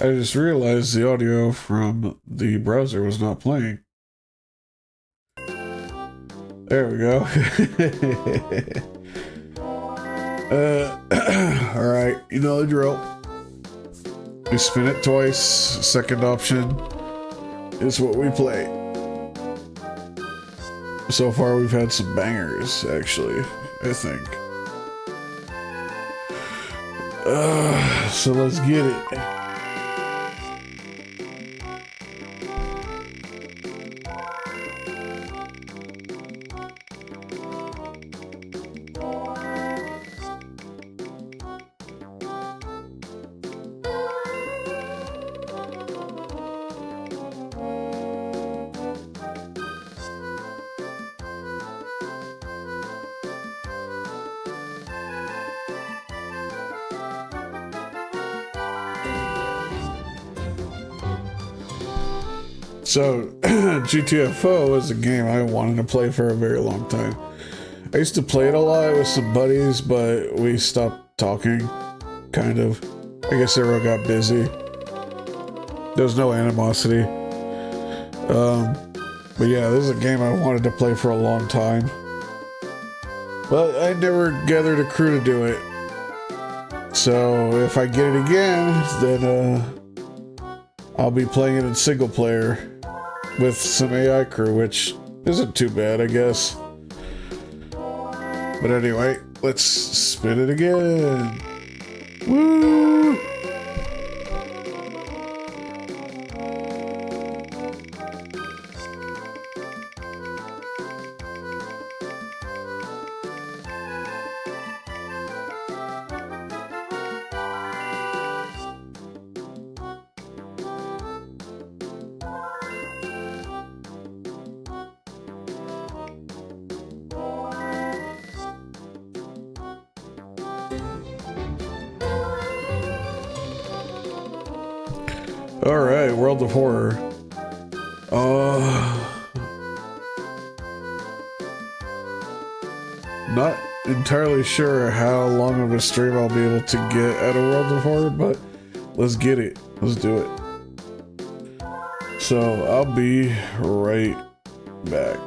I just realized the audio from the browser was not playing. There we go. Alright, you know the drill. We spin it twice. Second option is what we play. So far we've had some bangers, actually, I think. So let's get it. So, GTFO is a game I wanted to play for a very long time. I used to play it a lot with some buddies, but we stopped talking, kind of. I guess everyone got busy. There was no animosity. But yeah, this is a game I wanted to play for a long time. But I never gathered a crew to do it. So, if I get it again, then I'll be playing it in single player with some AI crew, which isn't too bad, I guess. But anyway, let's spin it again. Woo! Alright, World of Horror. Not entirely sure how long of a stream I'll be able to get at a World of Horror, but let's get it. Let's do it. So, I'll be right back.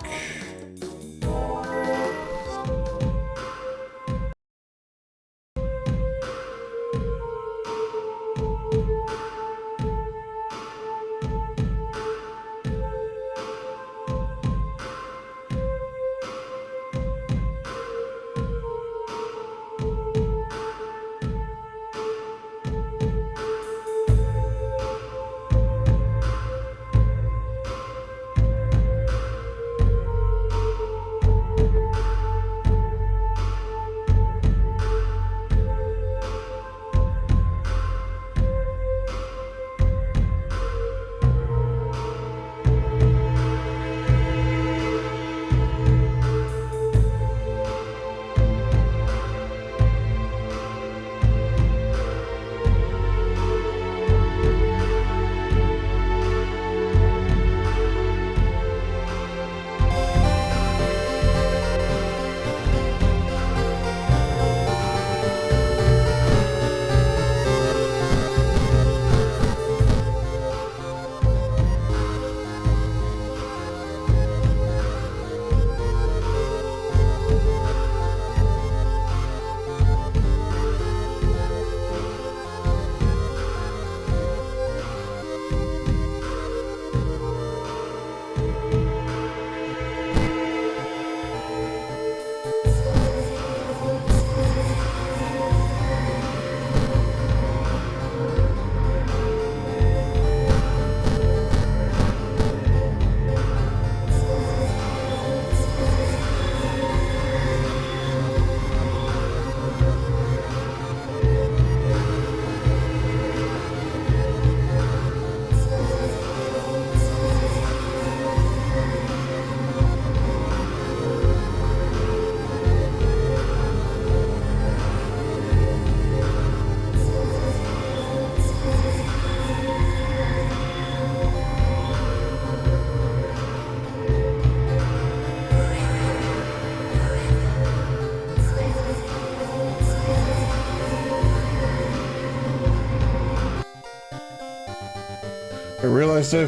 I realized I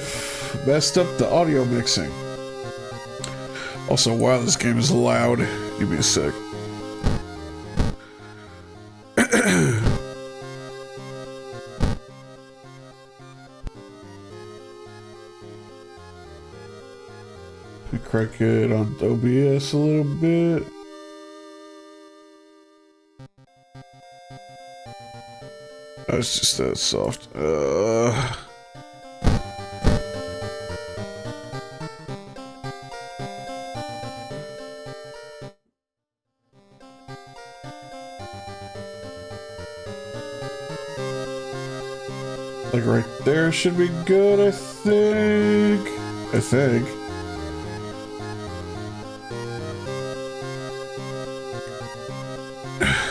messed up the audio mixing. Also, wow, this game is loud. Give me a sec. I crank it on OBS a little bit. Oh, it's just that soft. Like right there should be good, I think.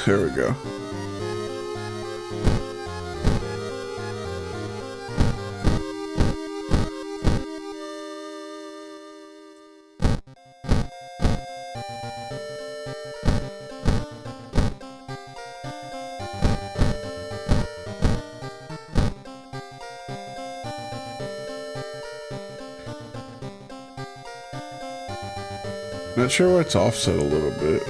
There we go. Not sure why it's offset a little bit.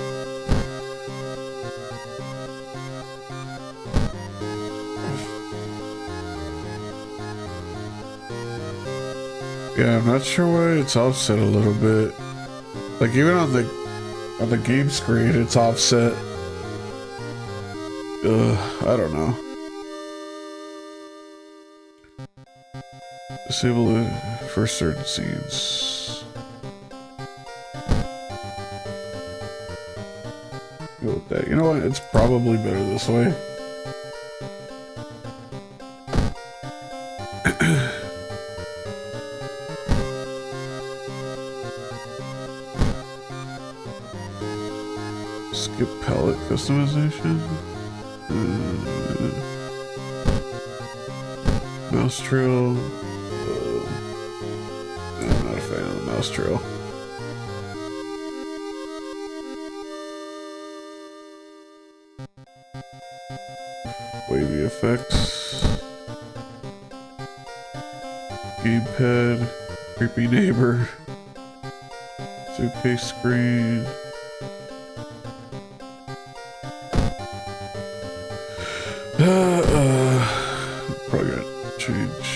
Yeah, I'm not sure why it's offset a little bit. Like even on the game screen, it's offset. I don't know. Disable it for certain scenes. Go with that. You know what? It's probably better this way. Skip palette customization. Mouse trail. I'm not a fan of the mouse trail. Wavy effects. Gamepad. Creepy neighbor. Suitcase screen. Probably gonna change.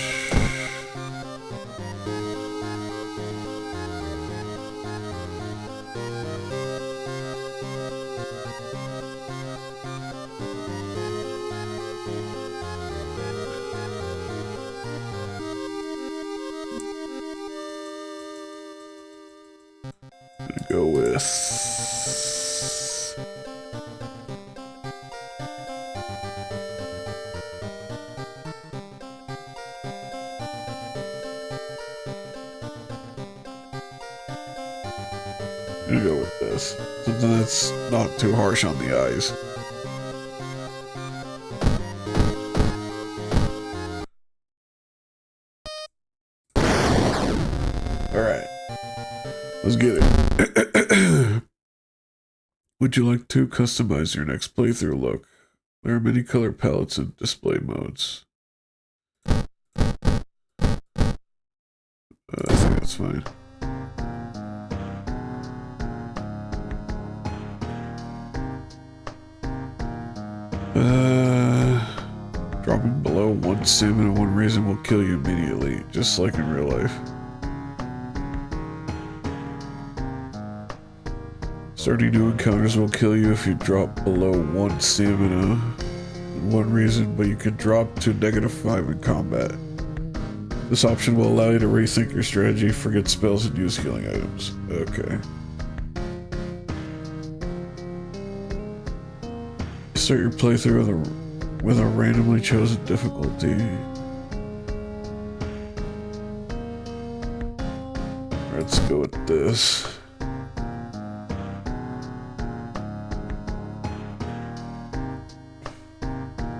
Gonna go with I'm gonna go with this. Something that's not too harsh on the eyes. Alright. Let's get it. Would you like to customize your next playthrough look? There are many color palettes and display modes. I think that's fine. Dropping below 1 sim and 1 reason will kill you immediately, just like in real life. Starting new encounters will kill you if you drop below 1 stamina and 1 reason, but you can drop to -5 in combat. This option will allow you to rethink your strategy, forget spells, and use healing items. Okay. Start your playthrough with a randomly chosen difficulty. Let's go with this.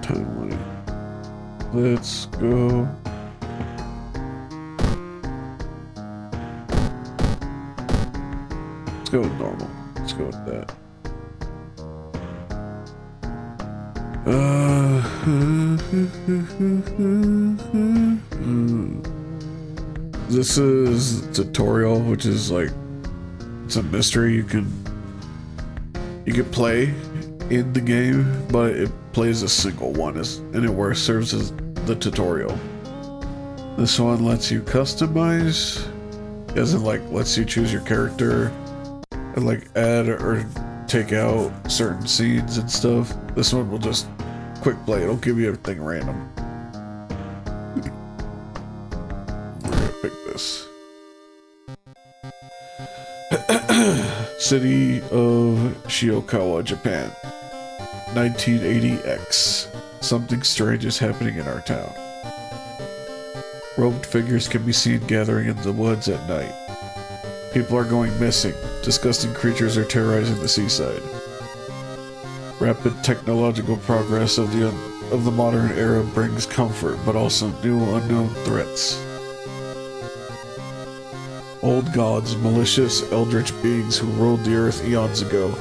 Time limit. Let's go. Let's go with normal. Let's go with that. This is tutorial, which is like, it's a mystery you can play in the game, but it plays a single one and it serves as the tutorial. This one lets you customize, as in like lets you choose your character and like add or take out certain scenes and stuff. This one will just quick play. It'll give you everything random. We're gonna pick this. City of Shiokawa, Japan. 1980X. Something strange is happening in our town. Robed figures can be seen gathering in the woods at night. People are going missing. Disgusting creatures are terrorizing the seaside. Rapid technological progress of the modern era brings comfort, but also new unknown threats. Old gods, malicious, eldritch beings who ruled the earth eons ago,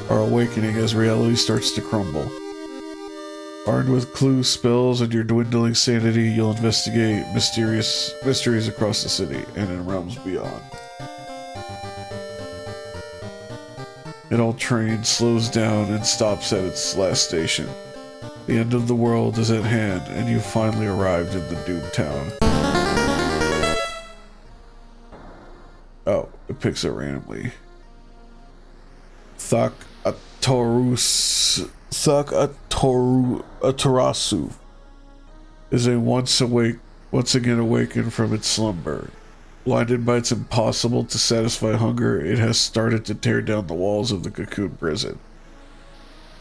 are awakening as reality starts to crumble. Armed with clues, spells, and your dwindling sanity, you'll investigate mysteries across the city and in realms beyond. An old train slows down and stops at its last station. The end of the world is at hand, and you've finally arrived in the doomed town. Oh, it picks it randomly. Atarasu is once again awakened from its slumber. Blinded by its impossible to satisfy hunger, it has started to tear down the walls of the cocoon prison.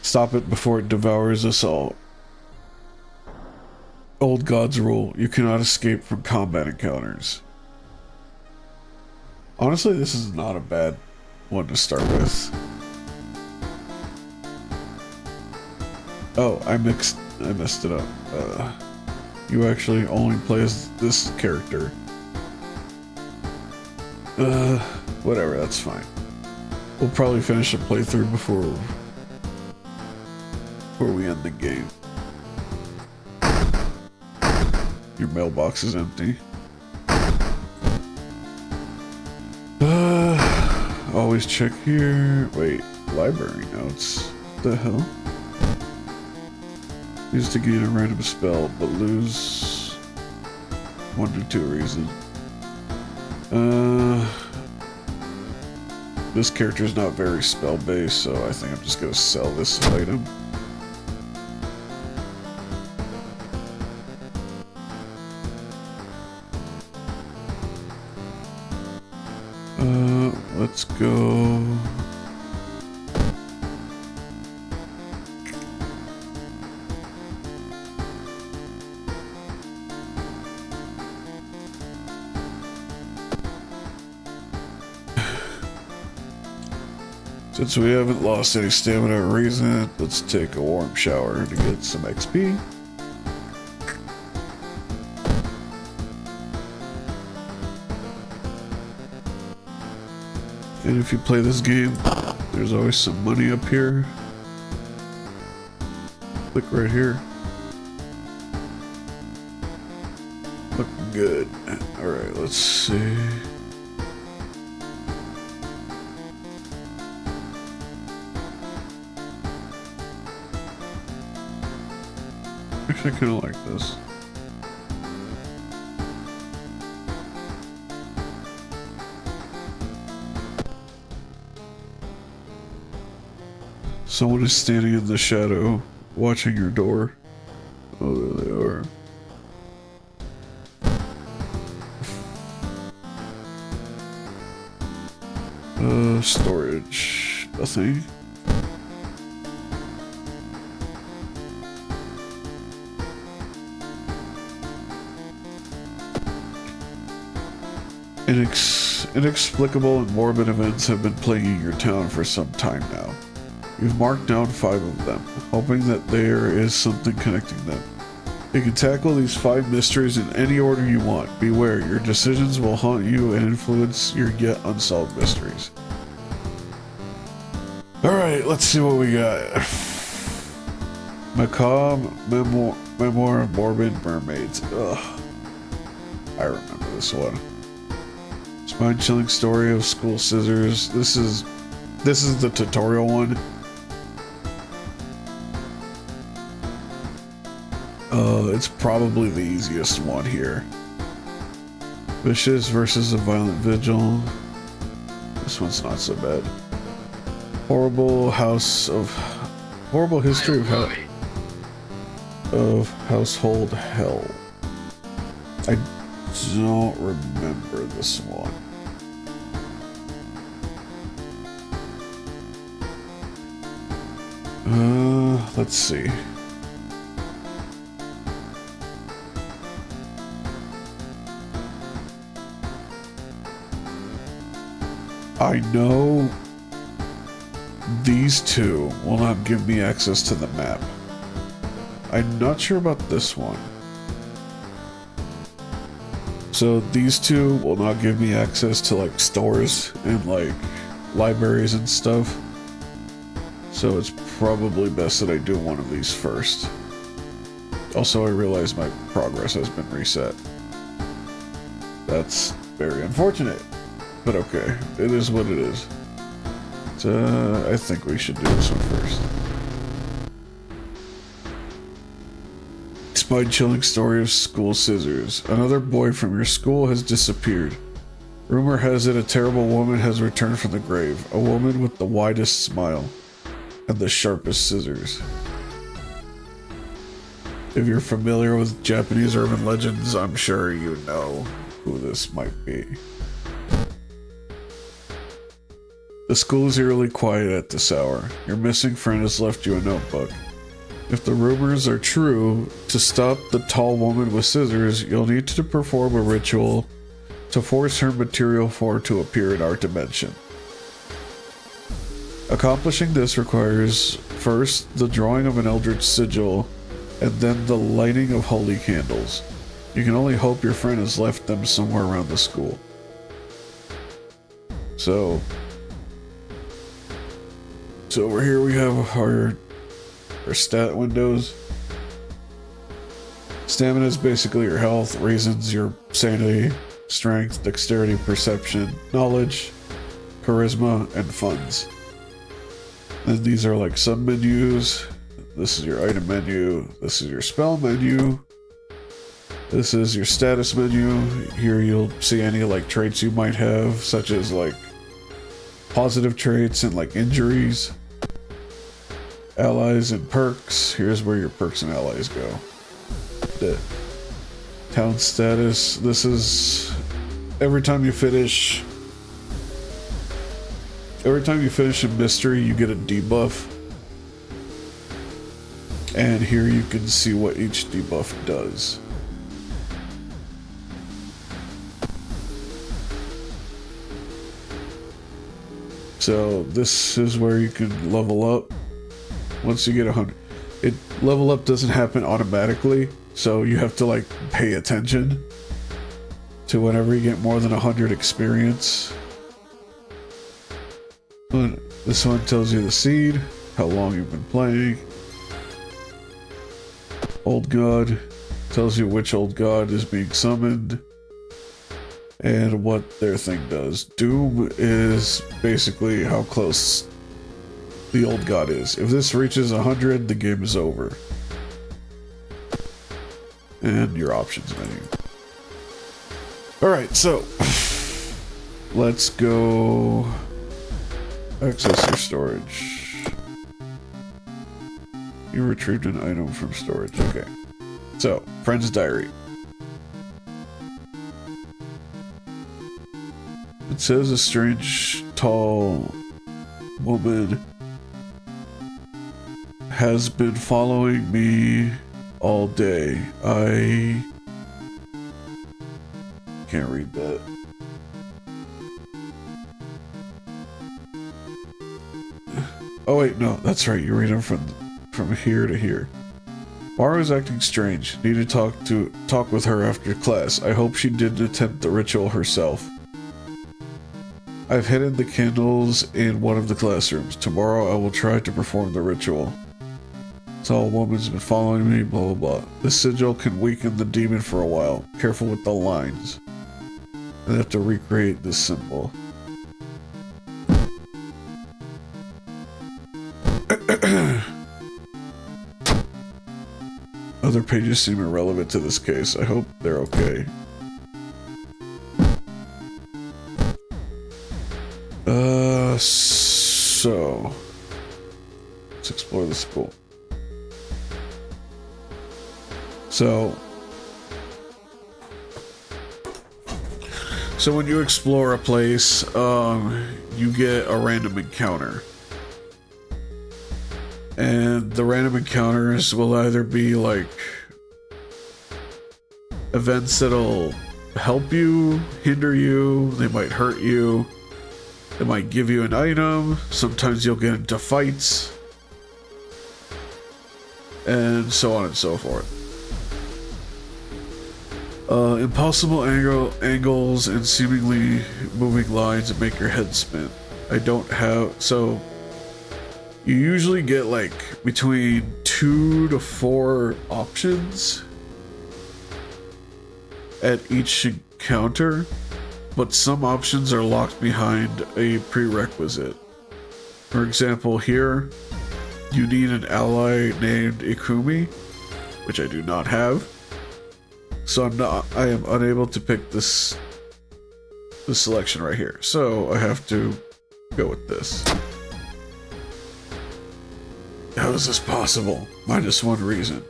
Stop it before it devours us all. Old gods rule. You cannot escape from combat encounters. Honestly, this is not a bad one to start with. Oh, I messed it up. You actually only play as this character. Whatever, that's fine. We'll probably finish a playthrough before we end the game. Your mailbox is empty. Always check here. Wait, library notes. What the hell? Use to gain a random spell, but lose 1 to 2 reasons. This character is not very spell based, so I think I'm just gonna sell this item. Let's go. Since we haven't lost any stamina or reason, let's take a warm shower to get some XP. And if you play this game, there's always some money up here. Click right here. Looking good. Alright, let's see. Actually, I kind of like this. Someone is standing in the shadow, watching your door. Oh, there they are. Storage. Nothing. Inexplicable and morbid events have been plaguing your town for some time now. You've marked down 5 of them, hoping that there is something connecting them. You can tackle these 5 mysteries in any order you want. Beware, your decisions will haunt you and influence your yet unsolved mysteries. Alright, let's see what we got. Macabre Memoir of Morbid Mermaids. Ugh. I remember this one. Spine-chilling story of school scissors. This is the tutorial one. It's probably the easiest one here. Vicious versus a violent vigil. This one's not so bad. Horrible history of household hell. I don't remember this one. Let's see. I know these two will not give me access to the map. I'm not sure about this one. So these two will not give me access to like stores and like libraries and stuff. So it's probably best that I do one of these first. Also, I realize my progress has been reset. That's very unfortunate. But okay, it is what it is. So, I think we should do this one first. Spine-chilling story of school scissors. Another boy from your school has disappeared. Rumor has it a terrible woman has returned from the grave. A woman with the widest smile and the sharpest scissors. If you're familiar with Japanese urban legends, I'm sure you know who this might be. The school is eerily quiet at this hour. Your missing friend has left you a notebook. If the rumors are true, to stop the tall woman with scissors, you'll need to perform a ritual to force her material form to appear in our dimension. Accomplishing this requires first the drawing of an eldritch sigil and then the lighting of holy candles. You can only hope your friend has left them somewhere around the school. So over here we have our stat windows. Stamina is basically your health, reasons your sanity, strength, dexterity, perception, knowledge, charisma, and funds. And these are like sub menus. This is your item menu. This is your spell menu. This is your status menu. Here you'll see any like traits you might have, such as like positive traits and like injuries. Allies and perks. Here's where your perks and allies go. The town status. This is every time you finish a mystery, you get a debuff. And here you can see what each debuff does. So this is where you can level up. Once you get 100, level up doesn't happen automatically, so you have to like pay attention to whenever you get more than 100 experience. This one tells you the seed, how long you've been playing. Old God tells you which old God is being summoned and what their thing does. Doom is basically how close the old god is. If this reaches 100, the game is over. And your options menu. Alright, so let's go access your storage. You retrieved an item from storage. Okay. So, friend's diary. It says a strange, tall woman has been following me all day. I can't read that. Oh wait, no, that's right. You're reading from here to here. Mara is acting strange. Need to talk with her after class. I hope she didn't attempt the ritual herself. I've hidden the candles in one of the classrooms. Tomorrow I will try to perform the ritual. Tall woman's been following me, blah blah blah. This sigil can weaken the demon for a while. Careful with the lines. I have to recreate this symbol. Other pages seem irrelevant to this case. I hope they're okay. So let's explore the school. So when you explore a place, you get a random encounter. And the random encounters will either be like events that'll help you, hinder you, they might hurt you, they might give you an item, sometimes you'll get into fights, and so on and so forth. Impossible angles and seemingly moving lines that make your head spin. So you usually get like between 2 to 4 options at each encounter, but some options are locked behind a prerequisite. For example, here you need an ally named Ikumi, which I do not have. So I am unable to pick this selection right here. So I have to go with this. How is this possible? -1 reason.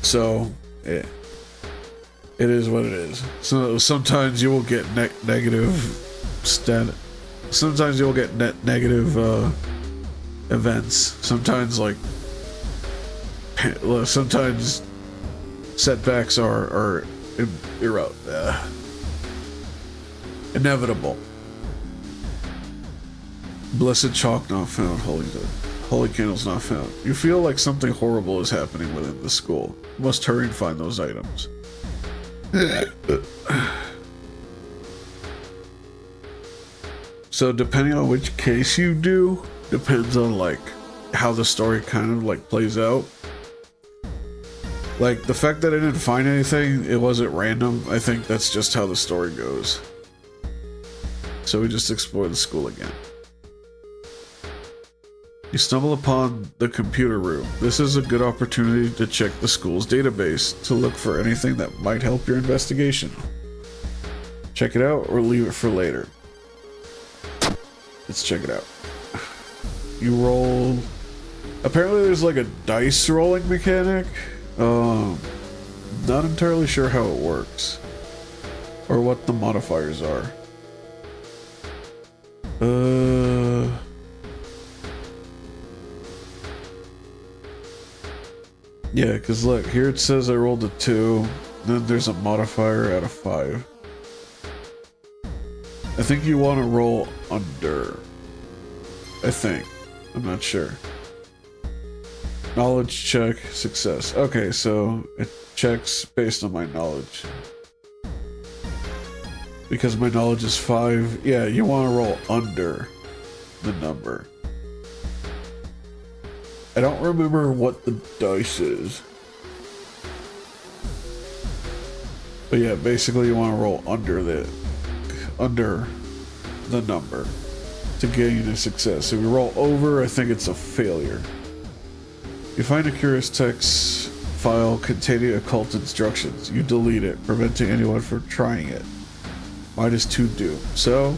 So, yeah. It is what it is. So sometimes you will get negative stat. Sometimes you will get negative events. Sometimes sometimes setbacks are inevitable. Blessed chalk not found. Holy candles not found. You feel like something horrible is happening within the school. You must hurry and find those items. So depending on which case you do, depends on like how the story kind of like plays out. Like the fact that I didn't find anything, it wasn't random. I think that's just how the story goes. So we just explore the school again. You stumble upon the computer room. This is a good opportunity to check the school's database to look for anything that might help your investigation. Check it out or leave it for later. Let's check it out. You roll... Apparently there's like a dice rolling mechanic. Not entirely sure how it works. Or what the modifiers are. Yeah, because look, here it says I rolled a 2, then there's a modifier out of 5. I think you want to roll under. I think. I'm not sure. Knowledge check, success. Okay, so it checks based on my knowledge. Because my knowledge is 5, yeah, you want to roll under the number. I don't remember what the dice is. But yeah, basically you want to roll under the number to gain a success. If you roll over, I think it's a failure. You find a curious text file containing occult instructions. You delete it, preventing anyone from trying it. -2 doom. So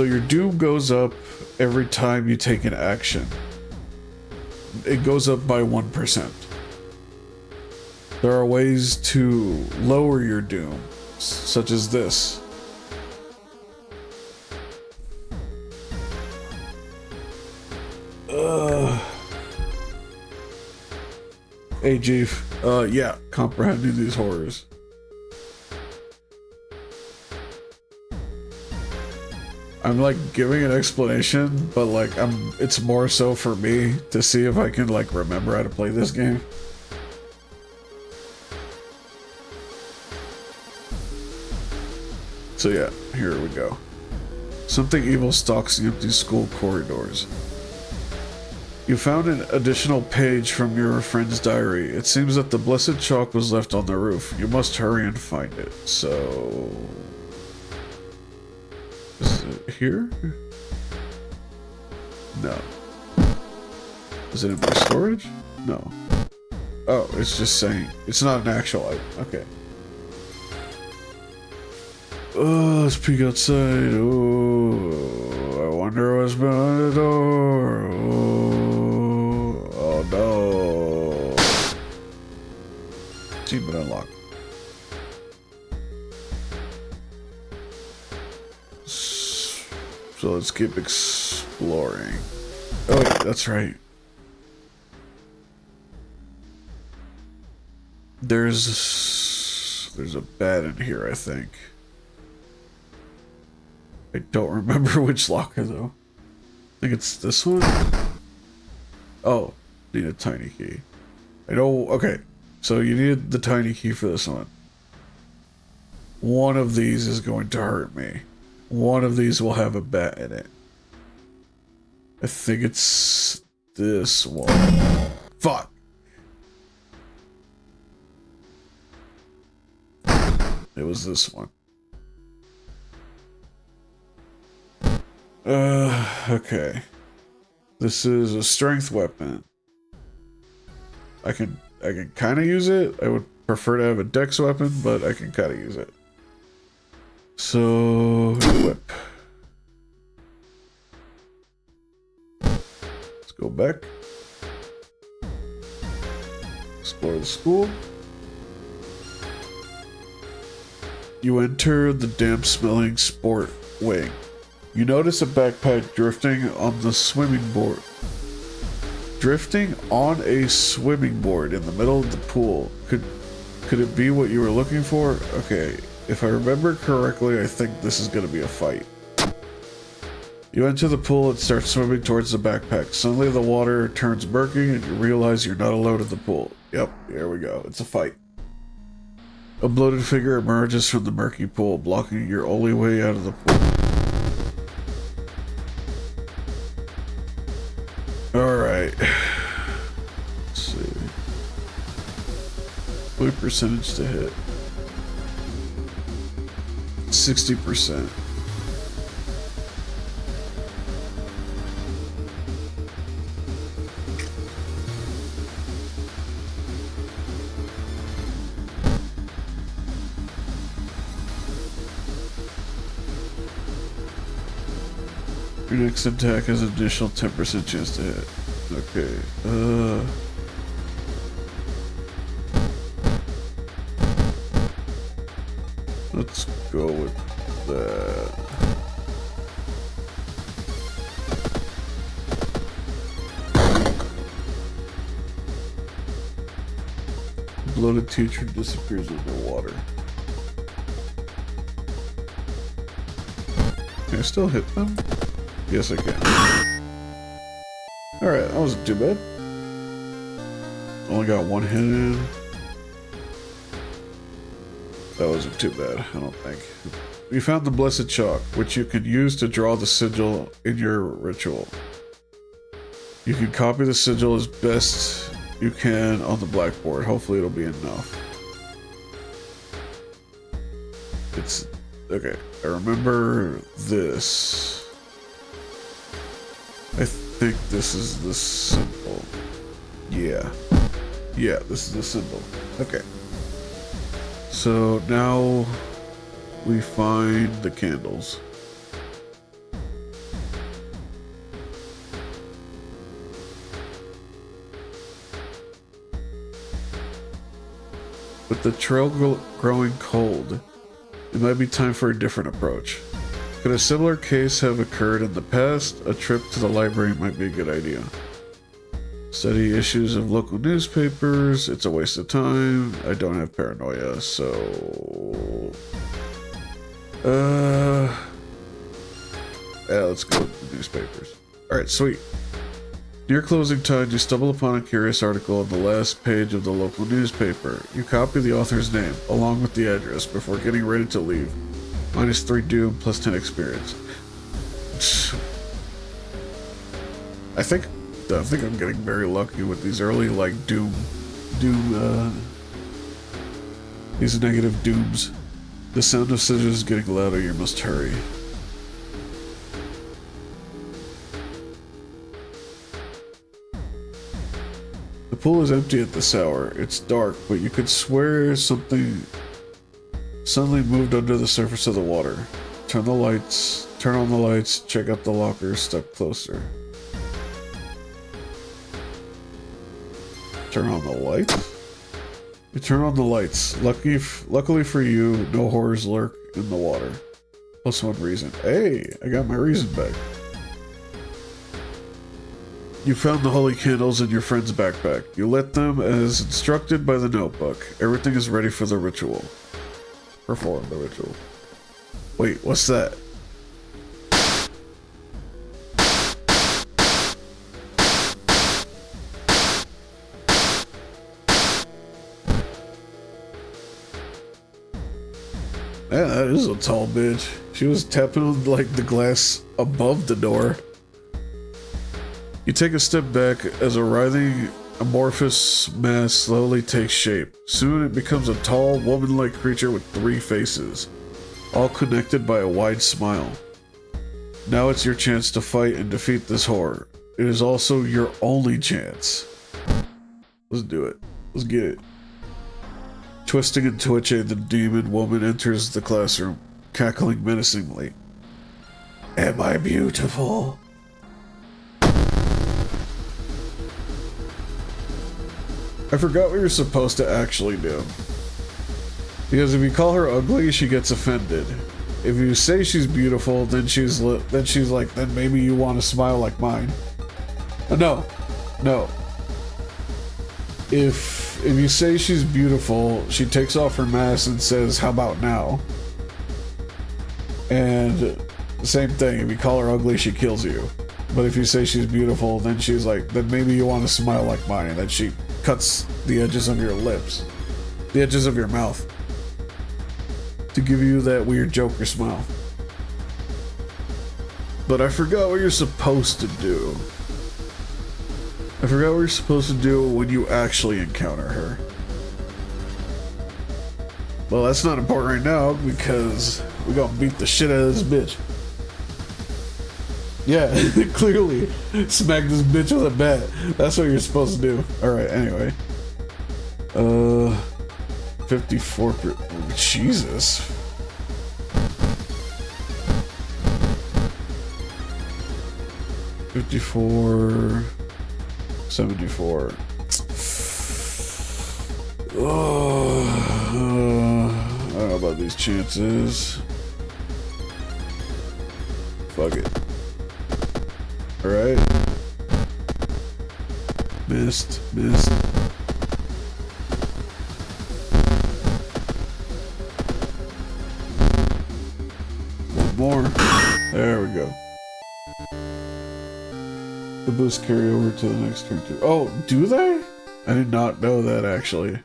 your doom goes up every time you take an action. It goes up by 1%. There are ways to lower your doom, such as this. Hey, Chief. Yeah, comprehending these horrors. I'm like giving an explanation, but like it's more so for me to see if I can like remember how to play this game. So yeah, here we go. Something evil stalks the empty school corridors. You found an additional page from your friend's diary. It seems that the blessed chalk was left on the roof. You must hurry and find it. So... is it here? No. Is it in my storage? No. Oh, it's just saying. It's not an actual item. Okay. Oh, let's peek outside. Oh, I wonder what's behind the door. Oh no. Achievement unlocked. So let's keep exploring. Oh wait, that's right. There's a bed in here, I think. I don't remember which locker though. I think it's this one. Oh, need a tiny key. I know. Okay, so you need the tiny key for this one. One of these is going to hurt me. One of these will have a bat in it. I think it's this one. Fuck. It was this one. Okay. This is a strength weapon. I can kind of use it. I would prefer to have a dex weapon, but I can kind of use it. So, whip. Let's go back. Explore the school. You enter the damp-smelling sport wing. You notice a backpack drifting on the swimming board. Drifting on a swimming board in the middle of the pool. Could it be what you were looking for? Okay, if I remember correctly, I think this is going to be a fight. You enter the pool and start swimming towards the backpack. Suddenly the water turns murky and you realize you're not alone in the pool. Yep, here we go. It's a fight. A bloated figure emerges from the murky pool, blocking your only way out of the pool. Alright. Let's see. What percentage to hit? 60%. Your next attack has an additional 10% chance to hit. Okay, let's go with that. Bloated teacher disappears underwater. Can I still hit them? Yes, I can. Alright, that wasn't too bad. Only got one hit in. That wasn't too bad, I don't think. You found the blessed chalk, which you can use to draw the sigil in your ritual. You can copy the sigil as best you can on the blackboard. Hopefully it'll be enough. It's... okay, I remember this. I think this is the symbol. Yeah. Yeah, this is the symbol. Okay. So now we find the candles. With the trail growing cold, it might be time for a different approach. Could a similar case have occurred in the past? A trip to the library might be a good idea. Study issues of local newspapers. It's a waste of time. I don't have paranoia, so... yeah, let's go with the newspapers. Alright, sweet. Near closing time, you stumble upon a curious article on the last page of the local newspaper. You copy the author's name, along with the address, before getting ready to leave. -3 doom, plus 10 experience. I think I think I'm getting very lucky with these early, like, these negative dooms. The sound of scissors is getting louder, you must hurry. The pool is empty at this hour. It's dark, but you could swear something suddenly moved under the surface of the water. Turn on the lights, check out the locker, step closer. Turn on the lights? You turn on the lights. Luckily for you, no horrors lurk in the water. Plus one reason. Hey, I got my reason back. You found the holy candles in your friend's backpack. You lit them as instructed by the notebook. Everything is ready for the ritual. Perform the ritual. Wait, what's that? Yeah, that is a tall bitch. She was tapping on, like, the glass above the door. You take a step back as a writhing, amorphous mass slowly takes shape. Soon it becomes a tall, woman-like creature with 3 faces, all connected by a wide smile. Now it's your chance to fight and defeat this horror. It is also your only chance. Let's do it. Let's get it. Twisting and twitching, the demon woman enters the classroom, cackling menacingly. Am I beautiful? I forgot what you're supposed to actually do. Because if you call her ugly, she gets offended. If you say she's beautiful, then she's like, then maybe you want to smile like mine. No. If you say she's beautiful, she takes off her mask and says, how about now? And same thing, if you call her ugly, she kills you. But if you say she's beautiful, then she's like, then maybe you want to smile like mine. And then she cuts the edges of your lips, the edges of your mouth, to give you that weird Joker smile. But I forgot what you're supposed to do. I forgot what you're supposed to do when you actually encounter her. Well, that's not important right now because we're gonna beat the shit out of this bitch. Yeah, clearly. Smack this bitch with a bat. That's what you're supposed to do. Alright, anyway. 54 per... Oh, Jesus. $54... 74. Oh, I don't know about these chances. Fuck it. Alright. Missed. One more. There we go. The boosts carry over to the next turn too. Oh, do they? I did not know that actually.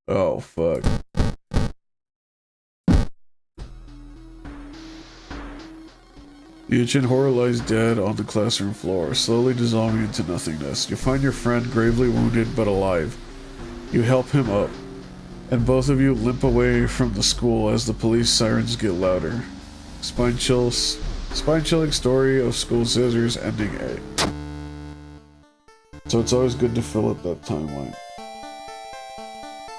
Oh, fuck. The ancient horror lies dead on the classroom floor, slowly dissolving into nothingness. You find your friend gravely wounded but alive. You help him up, and both of you limp away from the school as the police sirens get louder. Spine-chilling story of school scissors ending A. So it's always good to fill up that timeline.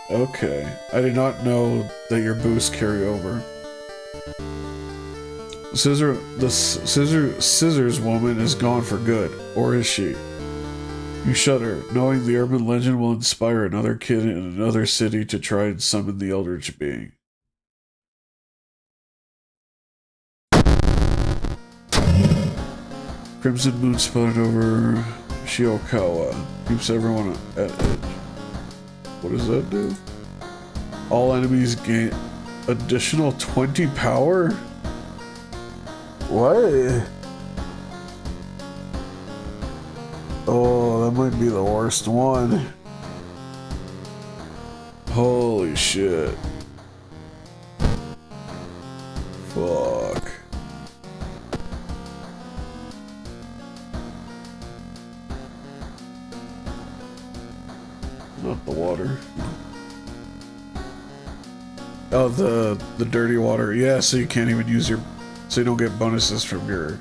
Okay, I did not know that your boosts carry over. The scissors woman is gone for good, or is she? You shudder, knowing the urban legend will inspire another kid in another city to try and summon the eldritch being. Crimson moon spotted over Shiokawa. Keeps everyone at edge. What does that do? All enemies gain additional 20 power? What? Oh, that might be the worst one. Holy shit. Fuck. not the water. Oh, the dirty water. Yeah, so you can't even use your, so you don't get bonuses from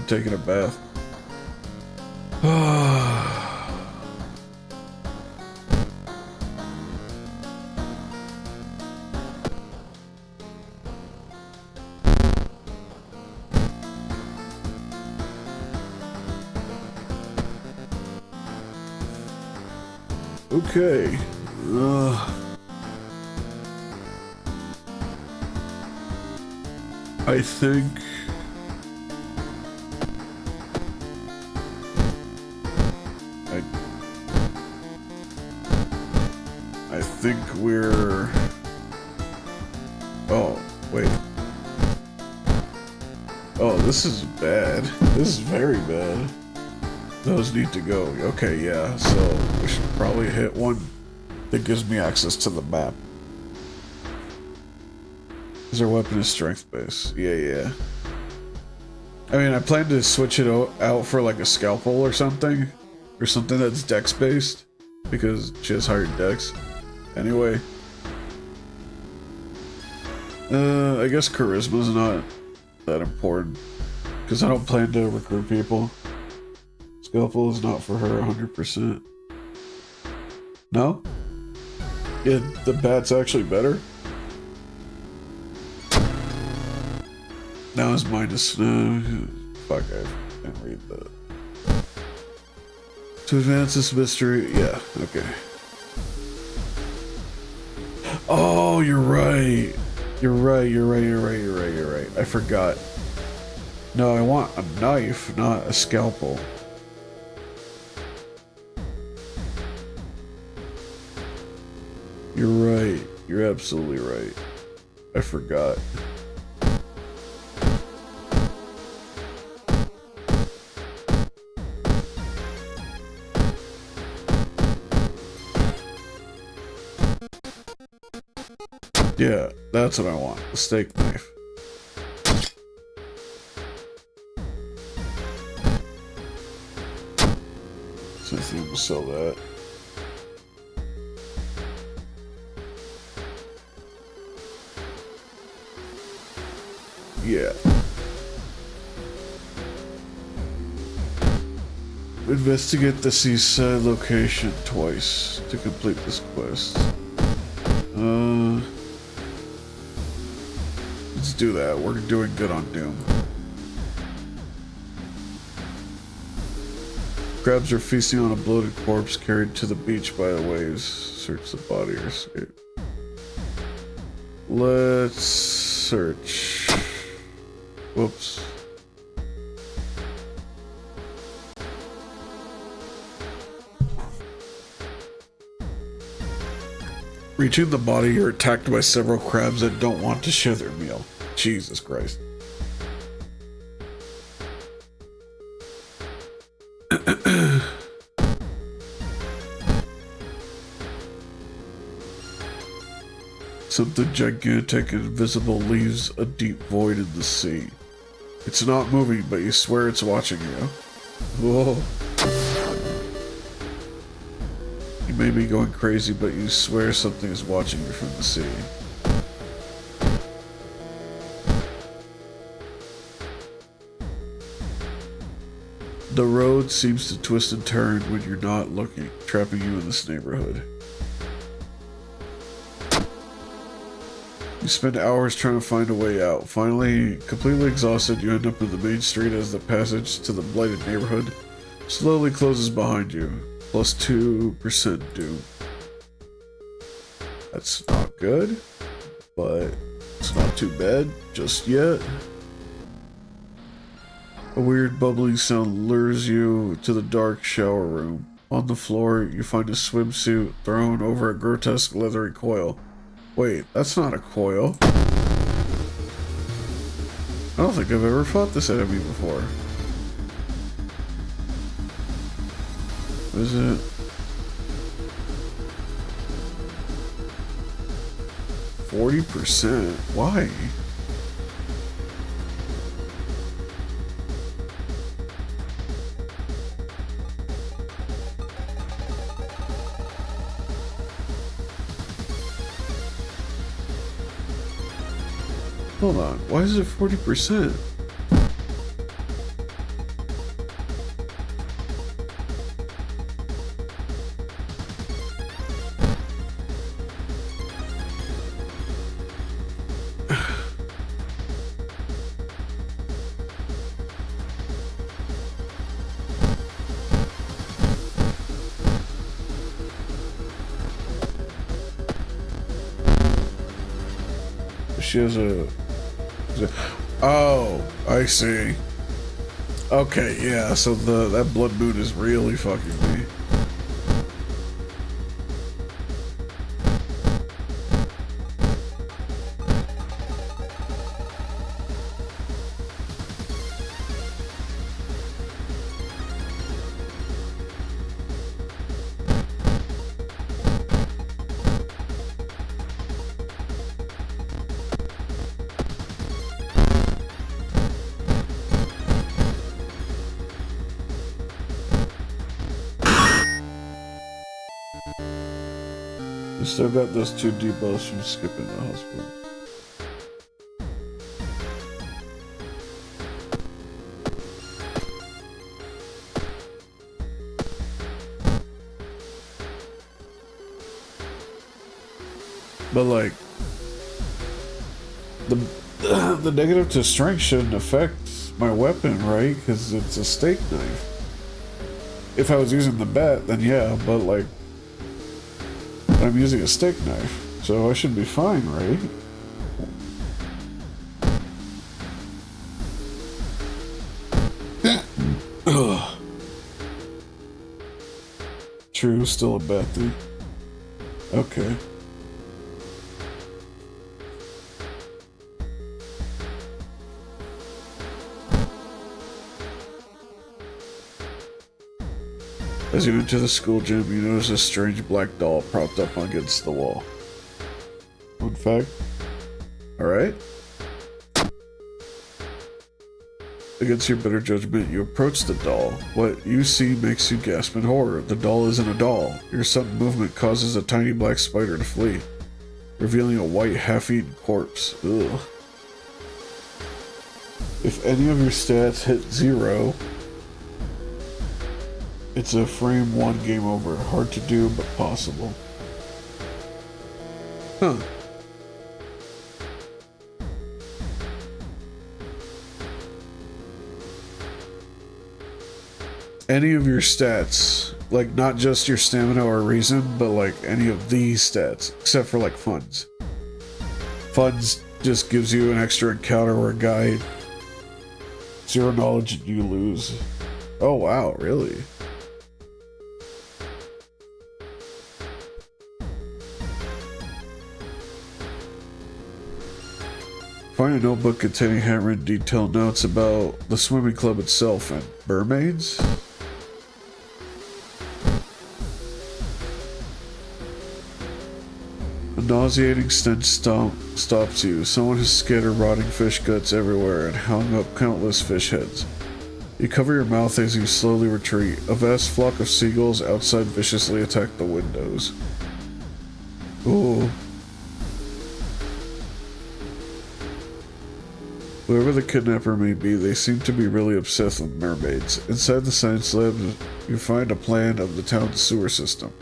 taking a bath. Okay. I think we're, oh wait, oh, this is bad. This is very bad. Those need to go. Okay, yeah, so we should probably hit one that gives me access to the map. Is their weapon is strength base? Yeah. I mean, I plan to switch it out for like a scalpel or something that's dex based, because she has higher dex. Anyway, I guess charisma's not that important, because I don't plan to recruit people. Scalpel is not for her 100%. No? Yeah, the bat's actually better? Now it's minus. Fuck, I didn't read that. To advance this mystery, yeah, okay. Oh, you're right. You're right. I forgot. No, I want a knife, not a scalpel. You're right. You're absolutely right. I forgot. Yeah, that's what I want. A steak knife. So I think we'll sell that. Yeah. Investigate the seaside location twice to complete this quest. Let's do that. We're doing good on Doom. Crabs are feasting on a bloated corpse carried to the beach by the waves. Search the body or escape. Let's search. Whoops. Reaching the body, you're attacked by several crabs that don't want to share their meal. Jesus Christ. Something gigantic and invisible leaves a deep void in the sea. It's not moving, but you swear it's watching you. Whoa. You may be going crazy, but you swear something is watching you from the sea. The road seems to twist and turn when you're not looking, trapping you in this neighborhood. You spend hours trying to find a way out. Finally, completely exhausted, you end up in the main street as the passage to the blighted neighborhood slowly closes behind you. Plus 2% doom. That's not good, but it's not too bad just yet. A weird bubbling sound lures you to the dark shower room. On the floor, you find a swimsuit thrown over a grotesque leathery coil. Wait, that's not a coil. I don't think I've ever fought this enemy before. What is it? %? Why? Hold on, why is it 40%? She has a... Oh, I see. Okay, yeah, so that blood moon is really fucking me. I still got those 2 debuffs from skipping the hospital. But like, the negative to strength shouldn't affect my weapon, right? Because it's a steak knife. If I was using the bat, then yeah, but like, I'm using a steak knife, so I should be fine, right? Ugh. True, still a bad thing. Okay. As you enter the school gym, you notice a strange black doll propped up against the wall. Fun fact. Alright. Against your better judgment, you approach the doll. What you see makes you gasp in horror. The doll isn't a doll. Your sudden movement causes a tiny black spider to flee, revealing a white, half-eaten corpse. Ugh. If any of your stats hit 0, it's a frame 1 game over. Hard to do, but possible. Huh. Any of your stats, like not just your stamina or reason, but like any of these stats, except for like funds. Funds just gives you an extra encounter or guide. 0 knowledge and you lose. Oh wow, really? Find a notebook containing handwritten detailed notes about the swimming club itself and mermaids? A nauseating stench stops you. Someone has scattered rotting fish guts everywhere and hung up countless fish heads. You cover your mouth as you slowly retreat. A vast flock of seagulls outside viciously attack the windows. Ooh. Whoever the kidnapper may be, they seem to be really obsessed with mermaids. Inside the science lab, you find a plan of the town's sewer system.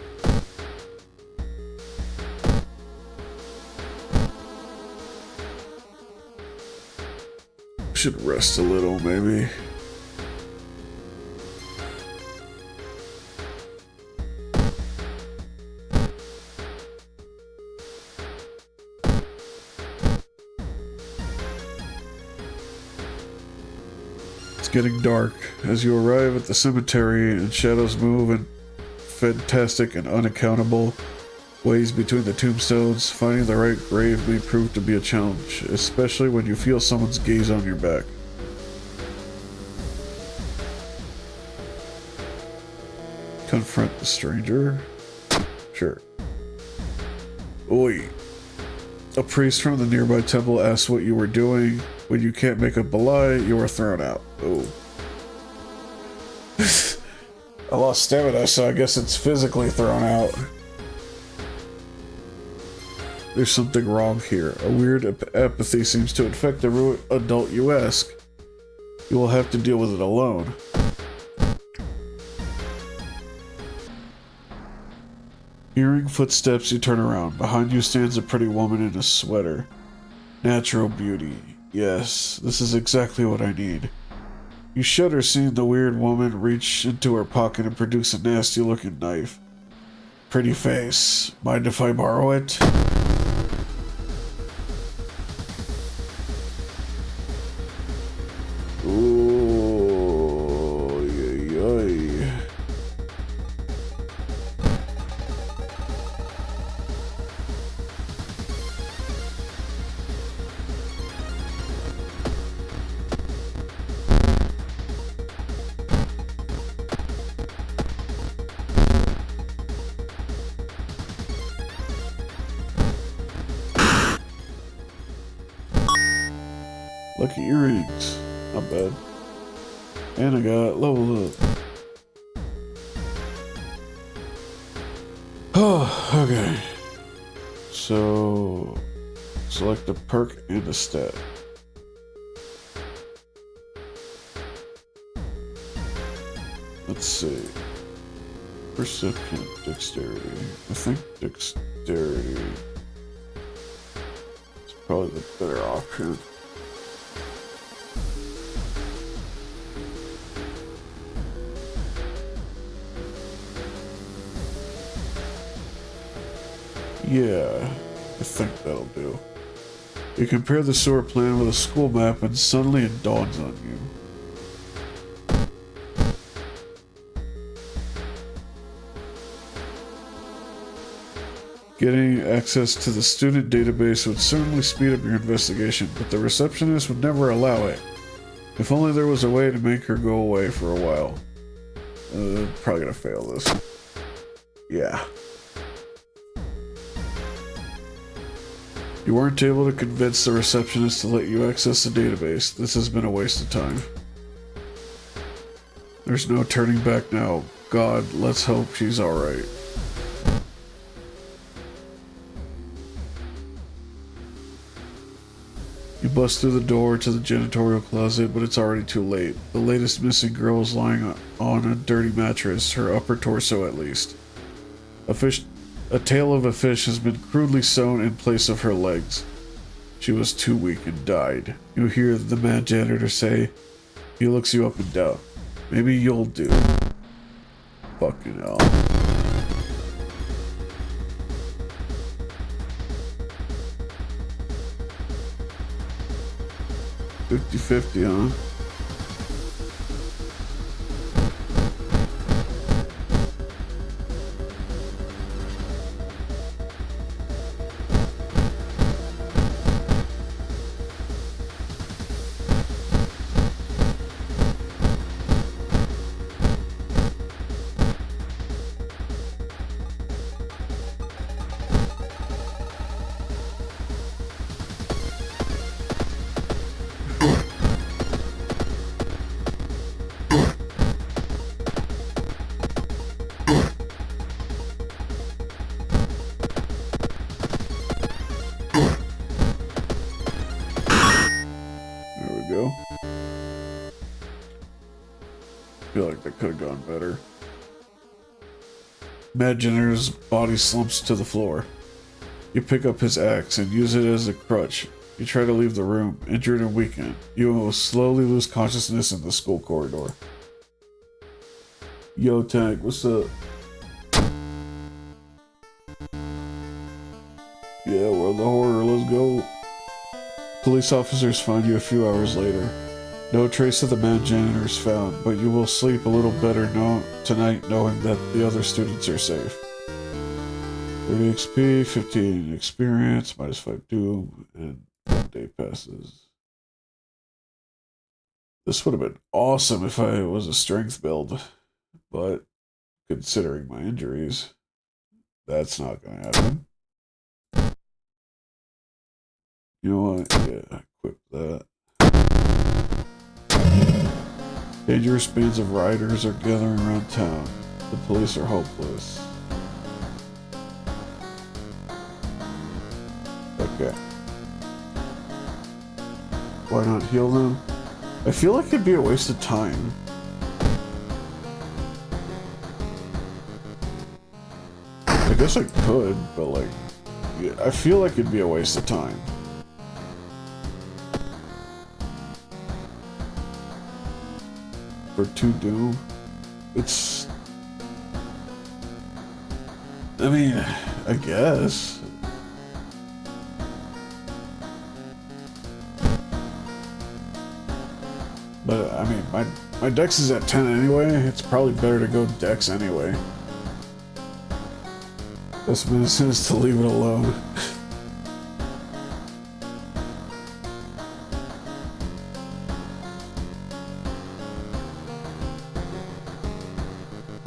Should rest a little, maybe. Getting dark as you arrive at the cemetery, and shadows move in fantastic and unaccountable ways between the tombstones. Finding the right grave may prove to be a challenge, especially when you feel someone's gaze on your back. Confront the stranger? Sure. Oi. A priest from the nearby temple asks what you were doing. When you can't make up a lie, you are thrown out. Oh. I lost stamina, so I guess it's physically thrown out. There's something wrong here. A weird apathy seems to infect every adult you ask. You will have to deal with it alone. Hearing footsteps, you turn around. Behind you stands a pretty woman in a sweater. Natural beauty. Yes, this is exactly what I need. You shudder seeing the weird woman reach into her pocket and produce a nasty-looking knife. Pretty face. Mind if I borrow it? Ooh, yay. Lucky earrings. Not bad. And I got level up. Oh, okay. So, select a perk and a stat. Let's see. Perception, dexterity. I think dexterity is probably the better option. Yeah, I think that'll do. You compare the sewer plan with a school map and suddenly it dawns on you. Getting access to the student database would certainly speed up your investigation, but the receptionist would never allow it. If only there was a way to make her go away for a while. Probably gonna fail this. Yeah. You weren't able to convince the receptionist to let you access the database. This has been a waste of time. There's no turning back now. God, let's hope she's alright. You bust through the door to the janitorial closet, but it's already too late. The latest missing girl is lying on a dirty mattress, her upper torso at least. A tail of a fish has been crudely sewn in place of her legs. She was too weak and died. You hear the mad janitor say. He looks you up and down. Maybe you'll do. Fucking hell. 50-50, huh? Could have gone better. Mad Janitor's body slumps to the floor. You pick up his axe and use it as a crutch. You try to leave the room, injured and weakened. You will slowly lose consciousness in the school corridor. Yo, Tank, what's up? Yeah, well, the horror, let's go. Police officers find you a few hours later. No trace of the mad janitor is found, but you will sleep a little better tonight knowing that the other students are safe. 30 XP, 15 experience, -5 doom, and 1 day passes. This would have been awesome if I was a strength build, but considering my injuries, that's not going to happen. You know what? Yeah, equip that. Dangerous bands of rioters are gathering around town. The police are hopeless. Okay. Why not heal them? I feel like it'd be a waste of time. I guess I could, but like, yeah, I feel like it'd be a waste of time. For 2 Doom? It's... I mean, I guess. But, I mean, my dex is at 10 anyway. It's probably better to go dex anyway. Best medicine is to leave it alone.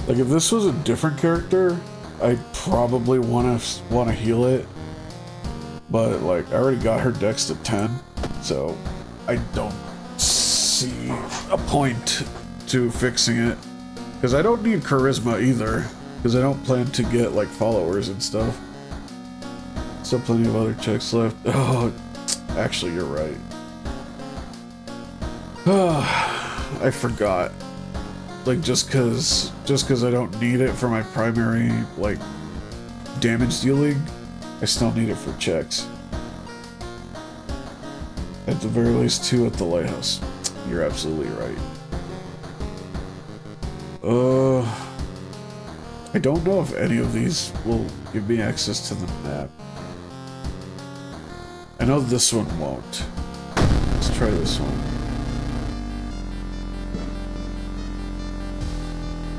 Like, if this was a different character, I'd probably wanna heal it. But, like, I already got her dex to 10, so I don't see a point to fixing it. Because I don't need charisma either, because I don't plan to get, like, followers and stuff. Still plenty of other checks left. Oh, actually, you're right. I forgot. Like, just cause I don't need it for my primary, like, damage dealing, I still need it for checks. At the very least, 2 at the lighthouse. You're absolutely right. I don't know if any of these will give me access to the map. I know this one won't. Let's try this one.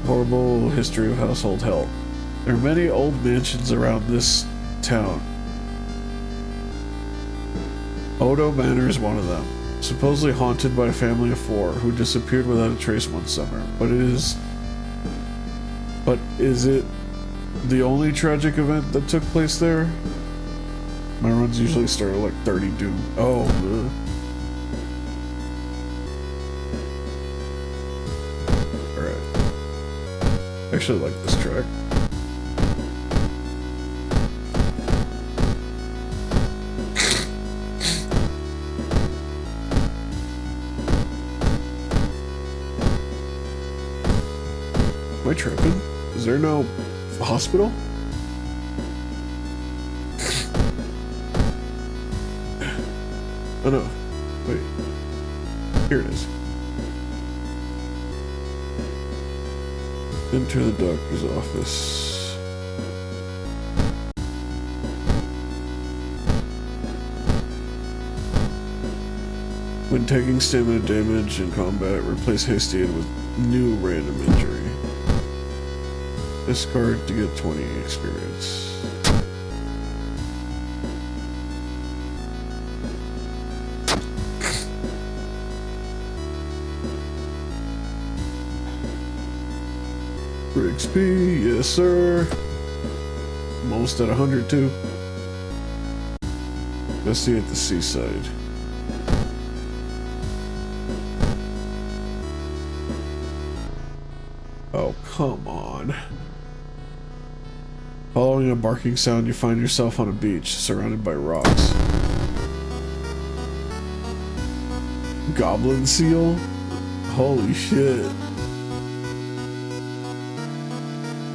Horrible history of household help. There are many old mansions around this town. Odo Manor is one of them. Supposedly haunted by a family of 4 who disappeared without a trace one summer. But is it the only tragic event that took place there? My runs usually start at like 30 Doom. Oh, ugh. I actually like this track. Am I tripping? Is there no hospital? Oh no. Wait. Here it is. Enter the doctor's office. When taking stamina damage in combat, replace hasty aid with new random injury. Discard to get 20 experience. For XP, yes sir. Almost at 100 too. Let's see at the seaside. Oh, come on. Following a barking sound, you find yourself on a beach, surrounded by rocks. Goblin seal? Holy shit.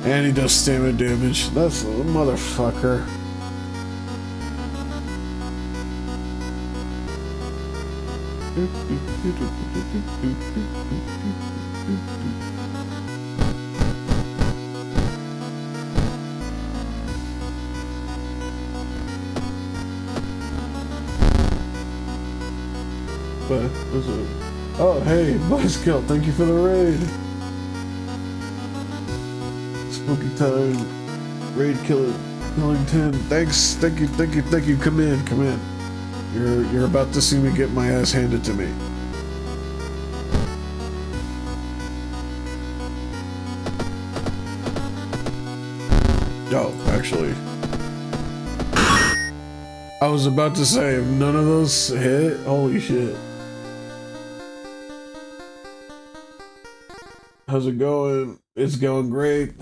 And he does stamina damage. That's a motherfucker. Oh, hey, Buzzkill, thank you for the raid. Spooky time, raid killing 10. Thanks, thank you. Come in. You're about to see me get my ass handed to me. Oh, actually, I was about to say, if none of those hit, holy shit. How's it going? It's going great.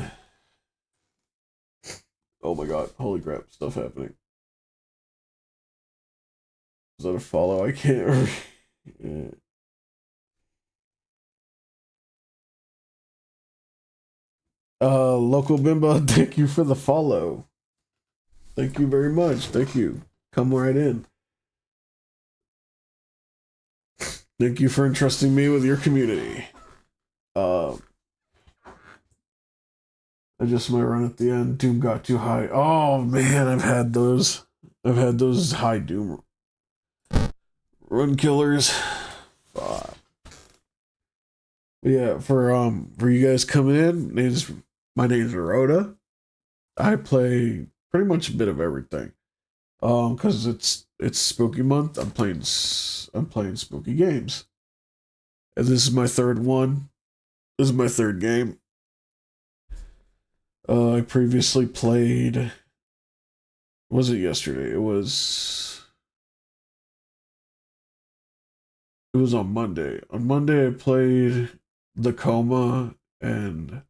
Oh my god, holy crap, stuff happening. Is that a follow? I can't. Local Bimba, thank you for the follow. Thank you very much. Thank you. Come right in. Thank you for entrusting me with your community. Uh, I just might run at the end. Doom got too high. Oh man, I've had those. I've had those high Doom run killers. Fuck. Yeah, for you guys coming in, my name's Rhoda. I play pretty much a bit of everything. Because it's spooky month. I'm playing spooky games. And this is my third one. This is my third game. I previously played. Was it yesterday? It was on Monday. On Monday I played The Coma, and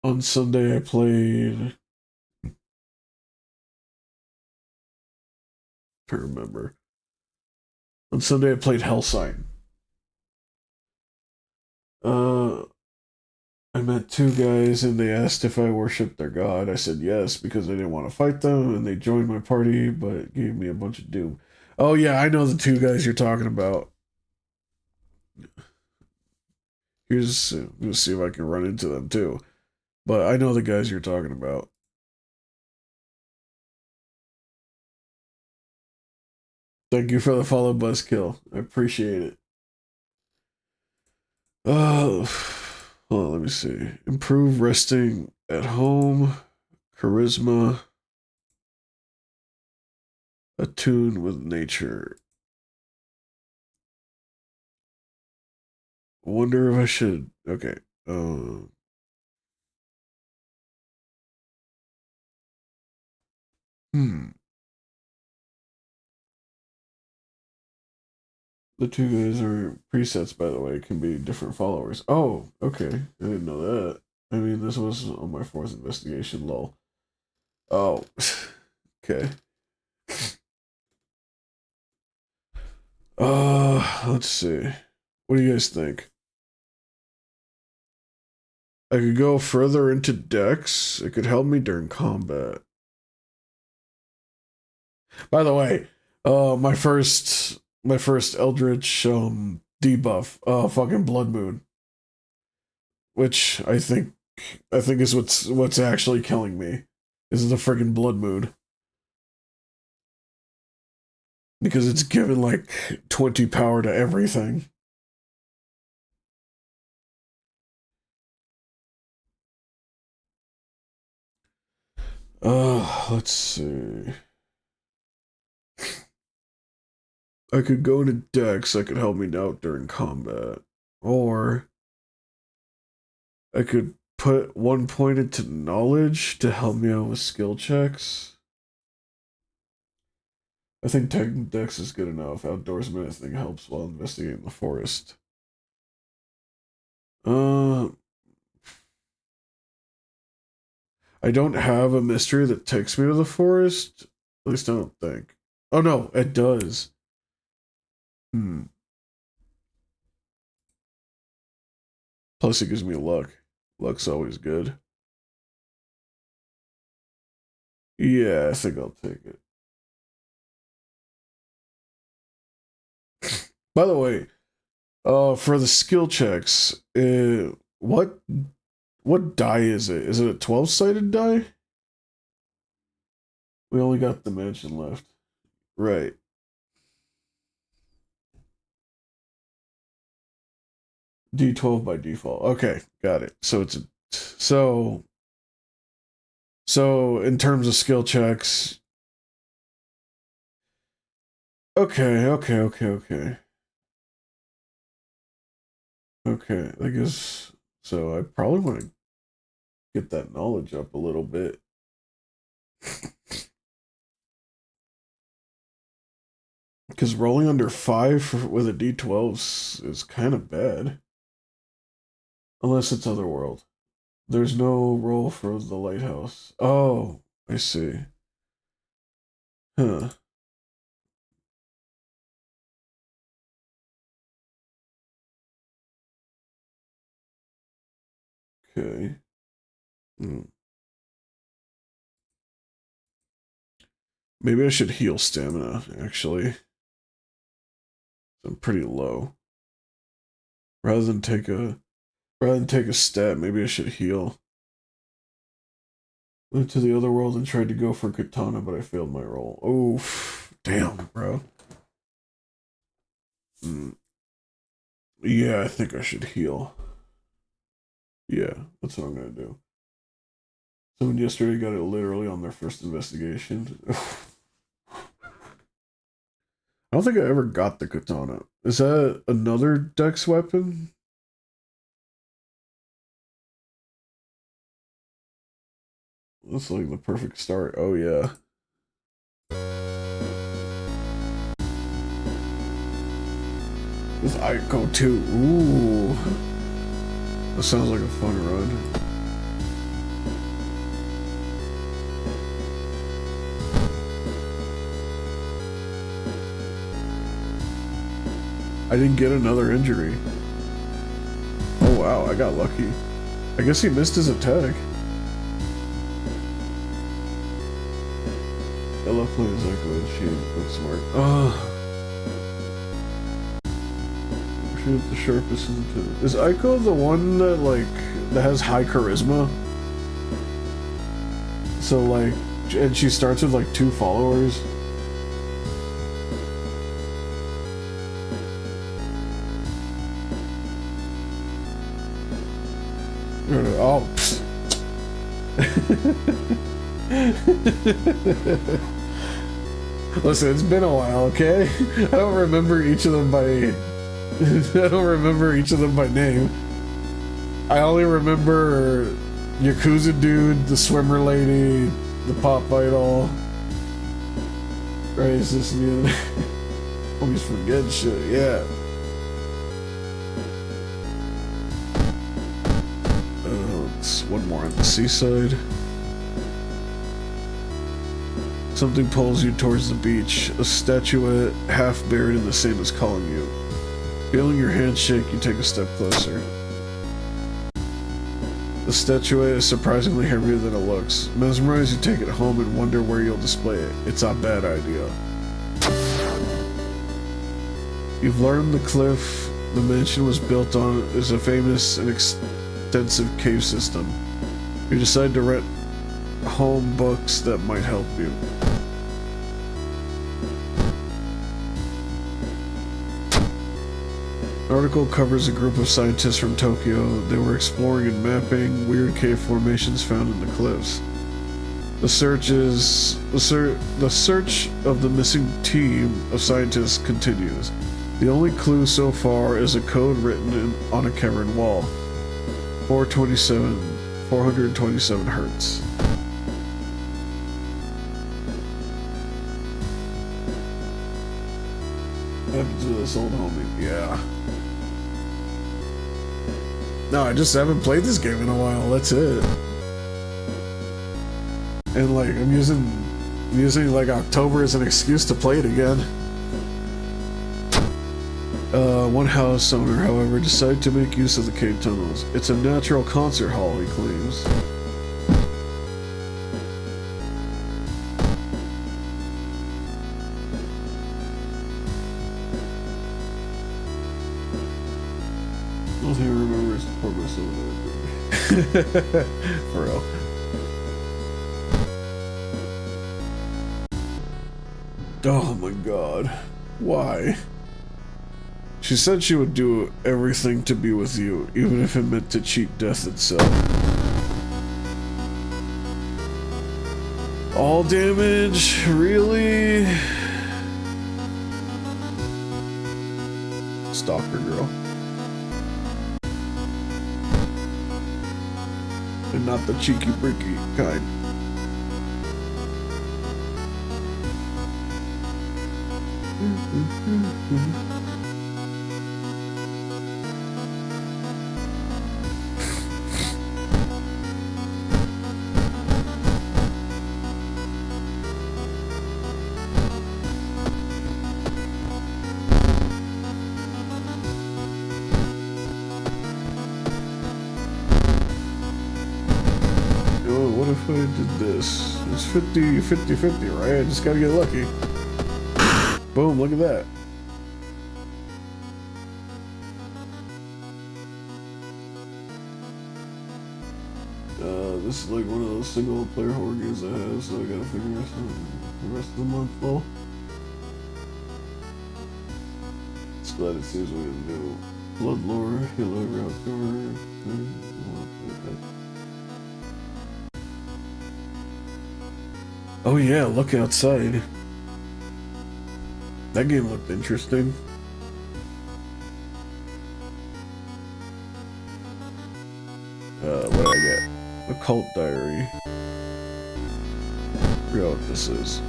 on Sunday I played. I can't remember. On Sunday I played Hellsign. Uh, I met two guys and they asked if I worshiped their god. I said yes because I didn't want to fight them, and they joined my party but gave me a bunch of doom. Oh yeah, I know the two guys you're talking about. Let's see if I can run into them too. But I know the guys you're talking about. Thank you for the follow, Buzzkill. I appreciate it. Hold on, let me see. Improve resting at home, charisma, attune with nature. Wonder if I should. Okay. Hmm. The two guys are presets, by the way, can be different followers. Oh, okay. I didn't know that. I mean, this was on my fourth investigation, lol. Oh, okay. Let's see. What do you guys think? I could go further into Dex. It could help me during combat. By the way, my first Eldritch debuff, fucking Blood Moon, which I think is what's actually killing me. Is the friggin' Blood Moon. Because it's given like 20 power to everything. Let's see. I could go into Dex, that could help me out during combat. Or I could put 1 point into knowledge to help me out with skill checks. I think Tech Dex is good enough. Outdoorsman, I think, helps while investigating the forest. Uh, I don't have a mystery that takes me to the forest. At least I don't think. Oh no, it does. Hmm. Plus, it gives me luck. Luck's always good. Yeah, I think I'll take it. By the way, for the skill checks, what die is it? Is it a 12-sided die? We only got the mansion left. Right. D12 by default. Okay, got it. So in terms of skill checks, okay. Okay, I guess so. I probably want to get that knowledge up a little bit. Because rolling under 5 with a D12 is kind of bad. Unless it's Otherworld. There's no roll for the lighthouse. Oh, I see. Huh. Okay. Maybe I should heal stamina, actually. I'm pretty low. Rather than take a stat, maybe I should heal. Went to the other world and tried to go for katana, but I failed my roll. Oof. Damn, bro. Yeah, I think I should heal. Yeah, that's what I'm gonna do. Someone yesterday got it literally on their first investigation. I don't think I ever got the katana. Is that another dex weapon? That's like the perfect start. Oh yeah. With Aiko too. Ooh. That sounds like a fun run. I didn't get another injury. Oh wow, I got lucky. I guess he missed his attack. I love playing as Aiko and she looks smart. Shoot the sharpest into. Is Aiko the one that that has high charisma? So like, and she starts with like 2 followers. Oh. Listen, it's been a while, okay? I don't remember each of them by name. I only remember Yakuza dude, the swimmer lady, the pop idol. Racist, man. Always forget shit, yeah. One more on the seaside. Something pulls you towards the beach. A statuette half buried in the sand is calling you. Feeling your hand shake, you take a step closer. The statuette is surprisingly heavier than it looks. Mesmerized, you take it home and wonder where you'll display it. It's a bad idea. You've learned the cliff the mansion was built on is a famous and extensive cave system. You decide to rent home books that might help you. The article covers a group of scientists from Tokyo. They were exploring and mapping weird cave formations found in the cliffs. The search of the missing team of scientists continues. The only clue so far is a code written on a cavern wall. 427 hertz. What happened to this old homie? Yeah. No, I just haven't played this game in a while. That's it. And like, I'm using like October as an excuse to play it again. One house owner, however, decided to make use of the cave tunnels. It's a natural concert hall, he claims. All I remember is to pour myself in. For real. Oh my god. Why? She said she would do everything to be with you, even if it meant to cheat death itself. All damage? Really? Stalker girl. And not the cheeky bricky kind. Oh, what if I did this? It's 50, right? I just gotta get lucky. Boom, look at that. This is like one of those single player horror games I have, so I gotta figure out the rest of the month. Well, it's glad it seems we have new blood lore, hello outdoor. Oh yeah, look outside. That game looked interesting. What did I get? Occult Diary. I forgot what this is.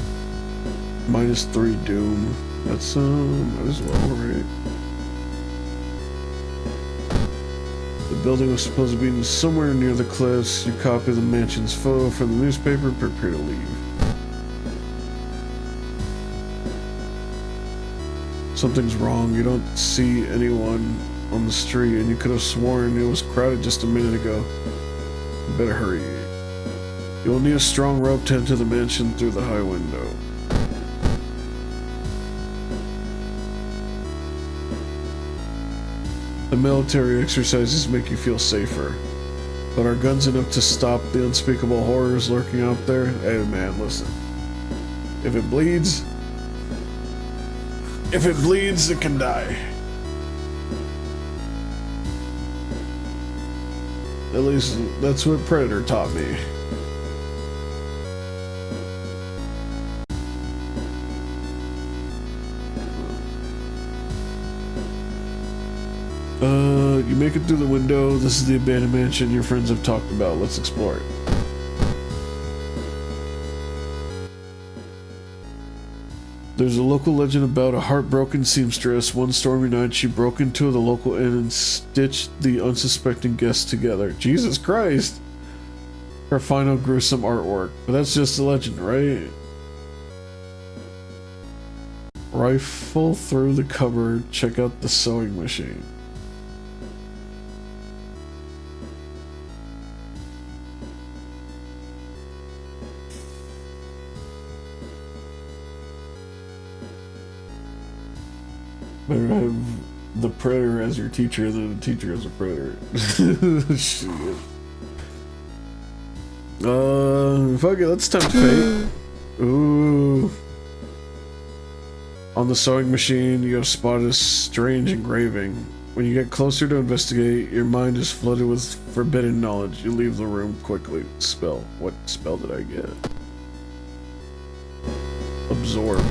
-3 Doom. That's might as well, right? The building was supposed to be somewhere near the cliffs. You copy the mansion's photo from the newspaper, prepare to leave. Something's wrong. You don't see anyone on the street, and you could have sworn it was crowded just a minute ago. You better hurry. You'll need a strong rope to enter the mansion through the high window. The military exercises make you feel safer. But are guns enough to stop the unspeakable horrors lurking out there? Hey man, listen. If it bleeds, it can die. At least that's what Predator taught me. You make it through the window. This is the abandoned mansion your friends have talked about. Let's explore it. There's a local legend about a heartbroken seamstress. One stormy night, she broke into the local inn and stitched the unsuspecting guests together. Jesus Christ! Her final gruesome artwork. But that's just a legend, right? Rifle through the cupboard. Check out the sewing machine. Better have the predator as your teacher than the teacher as a predator. Shit. Fuck it, let's tempt fate. Ooh. On the sewing machine, you have spotted a strange engraving. When you get closer to investigate, your mind is flooded with forbidden knowledge. You leave the room quickly. Spell. What spell did I get? Absorb.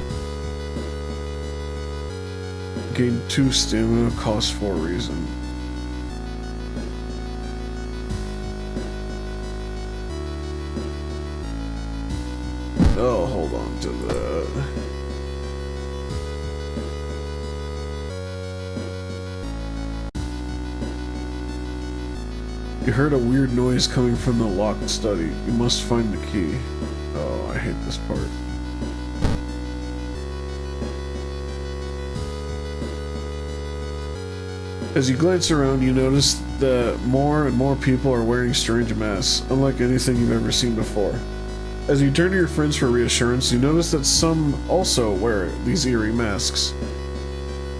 Gain 2 stamina, cost 4 reason. Oh, hold on to that. You heard a weird noise coming from the locked study. You must find the key. Oh, I hate this part. As you glance around, you notice that more and more people are wearing strange masks, unlike anything you've ever seen before. As you turn to your friends for reassurance, you notice that some also wear these eerie masks.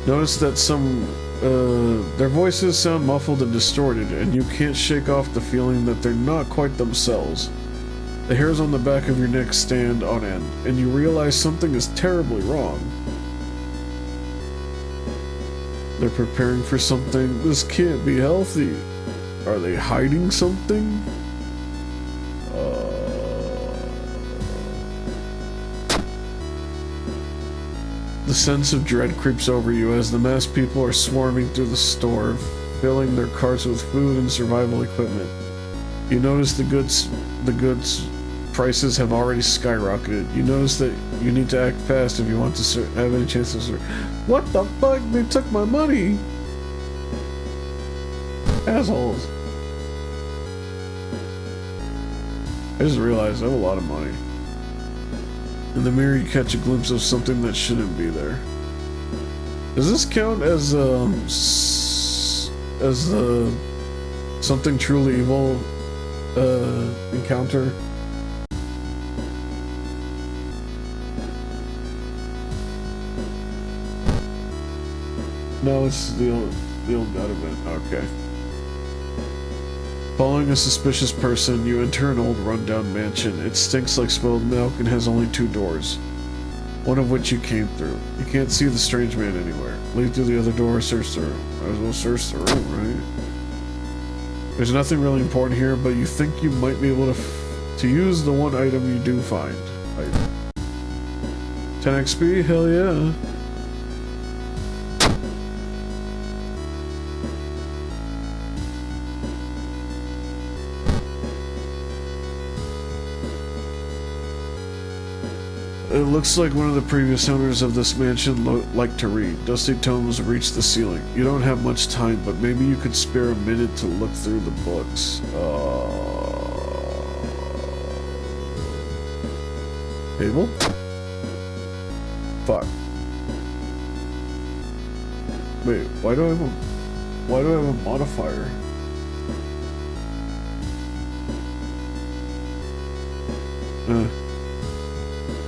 Notice that their voices sound muffled and distorted, and you can't shake off the feeling that they're not quite themselves. The hairs on the back of your neck stand on end, and you realize something is terribly wrong. They're preparing for something. This can't be healthy. Are they hiding something? The sense of dread creeps over you as the masked people are swarming through the store, filling their carts with food and survival equipment. You notice the goods prices have already skyrocketed. You notice that you need to act fast if you want to have any chance to survive. What the fuck? They took my money! Assholes. I just realized I have a lot of money. In the mirror, you catch a glimpse of something that shouldn't be there. Does this count as something truly evil? encounter. No, it's the old god event. Okay. Following a suspicious person, you enter an old rundown mansion. It stinks like spilled milk and has only 2 doors, one of which you came through. You can't see the strange man anywhere. Leave through the other door, search the room. Might as well search the room, right? There's nothing really important here, but you think you might be able to use the one item you do find. 10 XP? Hell yeah. It looks like one of the previous owners of this mansion liked to read. Dusty tomes reach the ceiling. You don't have much time, but maybe you could spare a minute to look through the books. Table? Fuck. Wait, why do I have a modifier?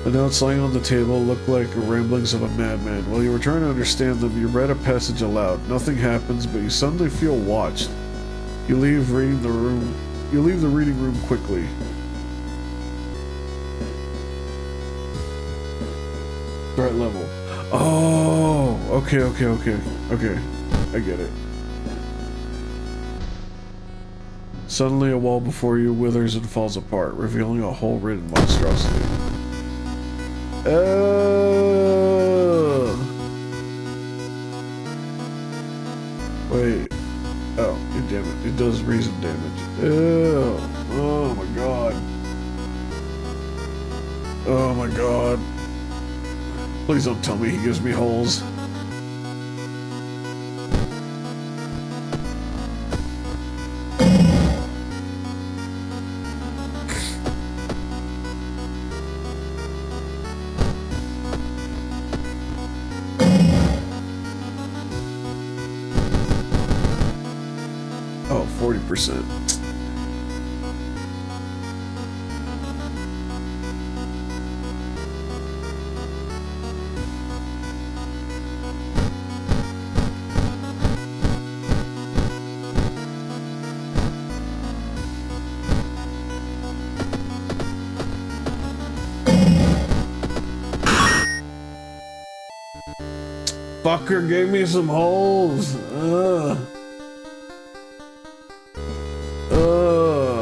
The notes lying on the table look like ramblings of a madman. While you were trying to understand them, you read a passage aloud. Nothing happens, but you suddenly feel watched. You leave the reading room quickly. Threat level. Oh, okay. I get it. Suddenly a wall before you withers and falls apart, revealing a hole-ridden monstrosity. Wait. Oh, damn it. It does reason damage. Ew. Oh my god. Oh my god. Please don't tell me he gives me holes. Oh, 40%. Fucker gave me some holes.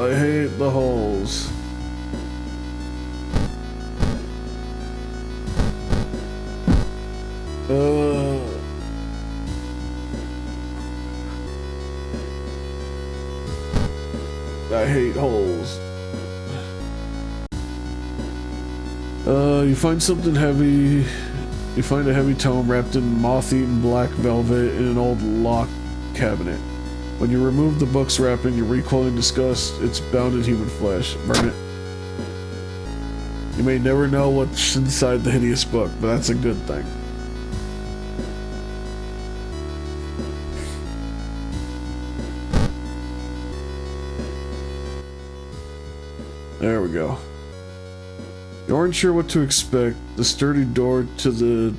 I hate the holes. I hate holes. You find something heavy. You find a heavy tome wrapped in moth-eaten black velvet in an old locked cabinet. When you remove the book's wrapping, you recoil in disgust. It's bound in human flesh. Burn it. You may never know what's inside the hideous book, but that's a good thing. There we go. You aren't sure what to expect. The sturdy door to the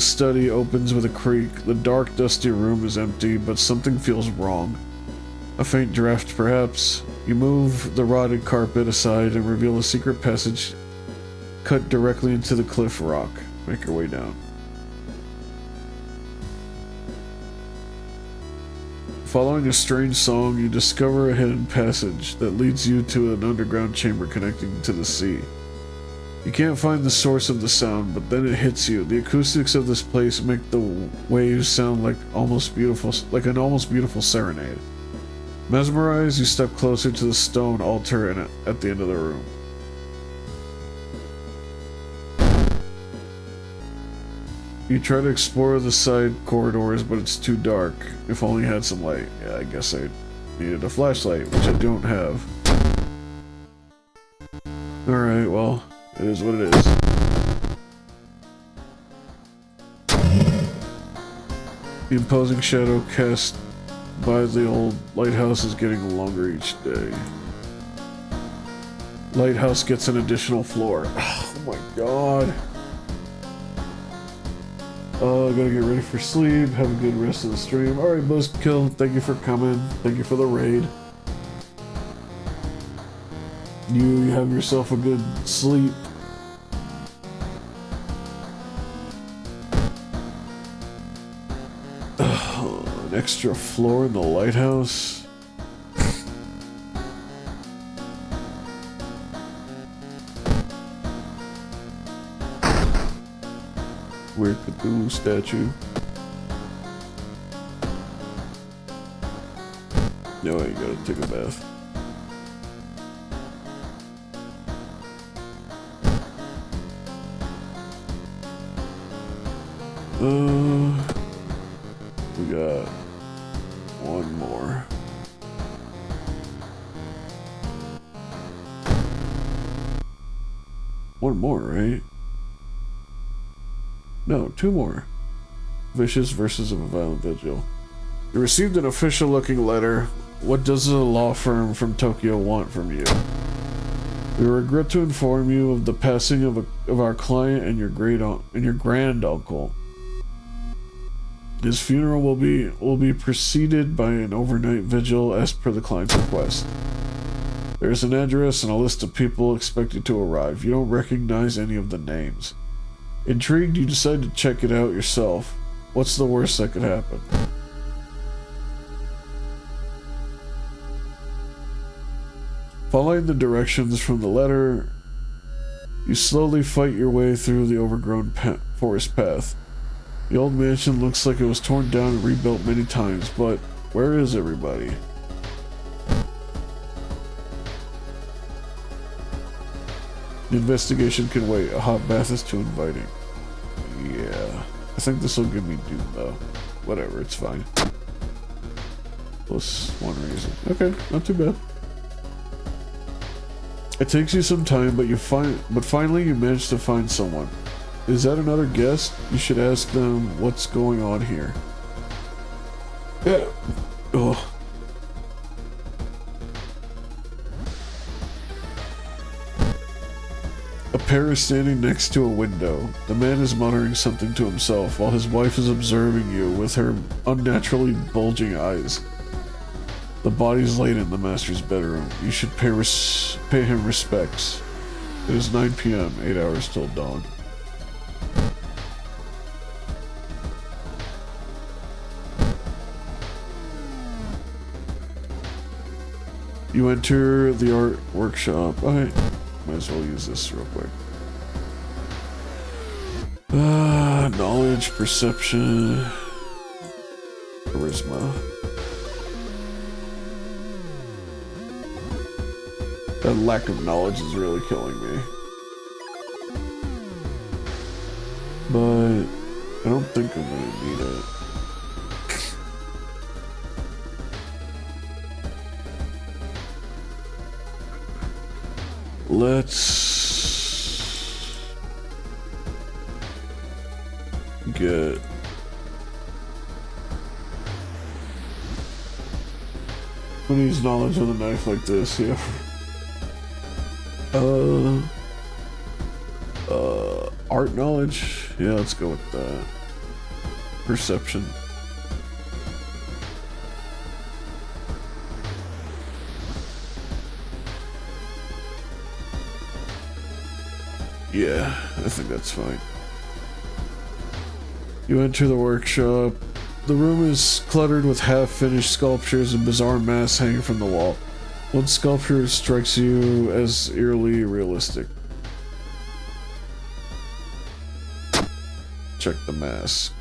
study opens with a creak. The dark, dusty room is empty, but something feels wrong. A faint draft, perhaps. You move the rotted carpet aside and reveal a secret passage cut directly into the cliff rock. Make your way down. Following a strange song, you discover a hidden passage that leads you to an underground chamber connecting to the sea. You can't find the source of the sound, but then it hits you. The acoustics of this place make the waves sound like an almost beautiful serenade. Mesmerized, you step closer to the stone altar at the end of the room. You try to explore the side corridors, but it's too dark. If only I had some light. Yeah, I guess I needed a flashlight, which I don't have. Alright, well, it is what it is. The imposing shadow cast by the old lighthouse is getting longer each day. Lighthouse gets an additional floor. Oh my god. Gotta get ready for sleep. Have a good rest of the stream. Alright, Buzzkill, thank you for coming. Thank you for the raid. You have yourself a good sleep. An extra floor in the lighthouse. Weird Cthulhu statue. No, I gotta take a bath. We got one more. One more, right? No, two more. Vicious versus a violent vigil. You received an official-looking letter. What does a law firm from Tokyo want from you? We regret to inform you of the passing of our client and your grand uncle. His funeral will be preceded by an overnight vigil as per the client's request. There is an address and a list of people expected to arrive. You don't recognize any of the names. Intrigued, you decide to check it out yourself. What's the worst that could happen? Following the directions from the letter, you slowly fight your way through the overgrown forest path. The old mansion looks like it was torn down and rebuilt many times, but where is everybody? The investigation can wait. A hot bath is too inviting. Yeah. I think this will give me doom, though. Whatever, it's fine. Plus one reason. Okay, not too bad. It takes you some time, but finally you manage to find someone. Is that another guest? You should ask them what's going on here. Yeah. Oh. A pair is standing next to a window. The man is muttering something to himself while his wife is observing you with her unnaturally bulging eyes. The body's laid in the master's bedroom. You should pay him respects. It is 9 p.m., 8 hours till dawn. You enter the art workshop. Alright, might as well use this real quick. Knowledge, perception, charisma. That lack of knowledge is really killing me. But I don't think I'm gonna need it. Let's get who needs knowledge of the knife like this? Yeah. Art knowledge? Yeah, let's go with that. Perception. Yeah, I think that's fine. You enter the workshop. The room is cluttered with half-finished sculptures and bizarre masks hanging from the wall. One sculpture strikes you as eerily realistic. Check the mask.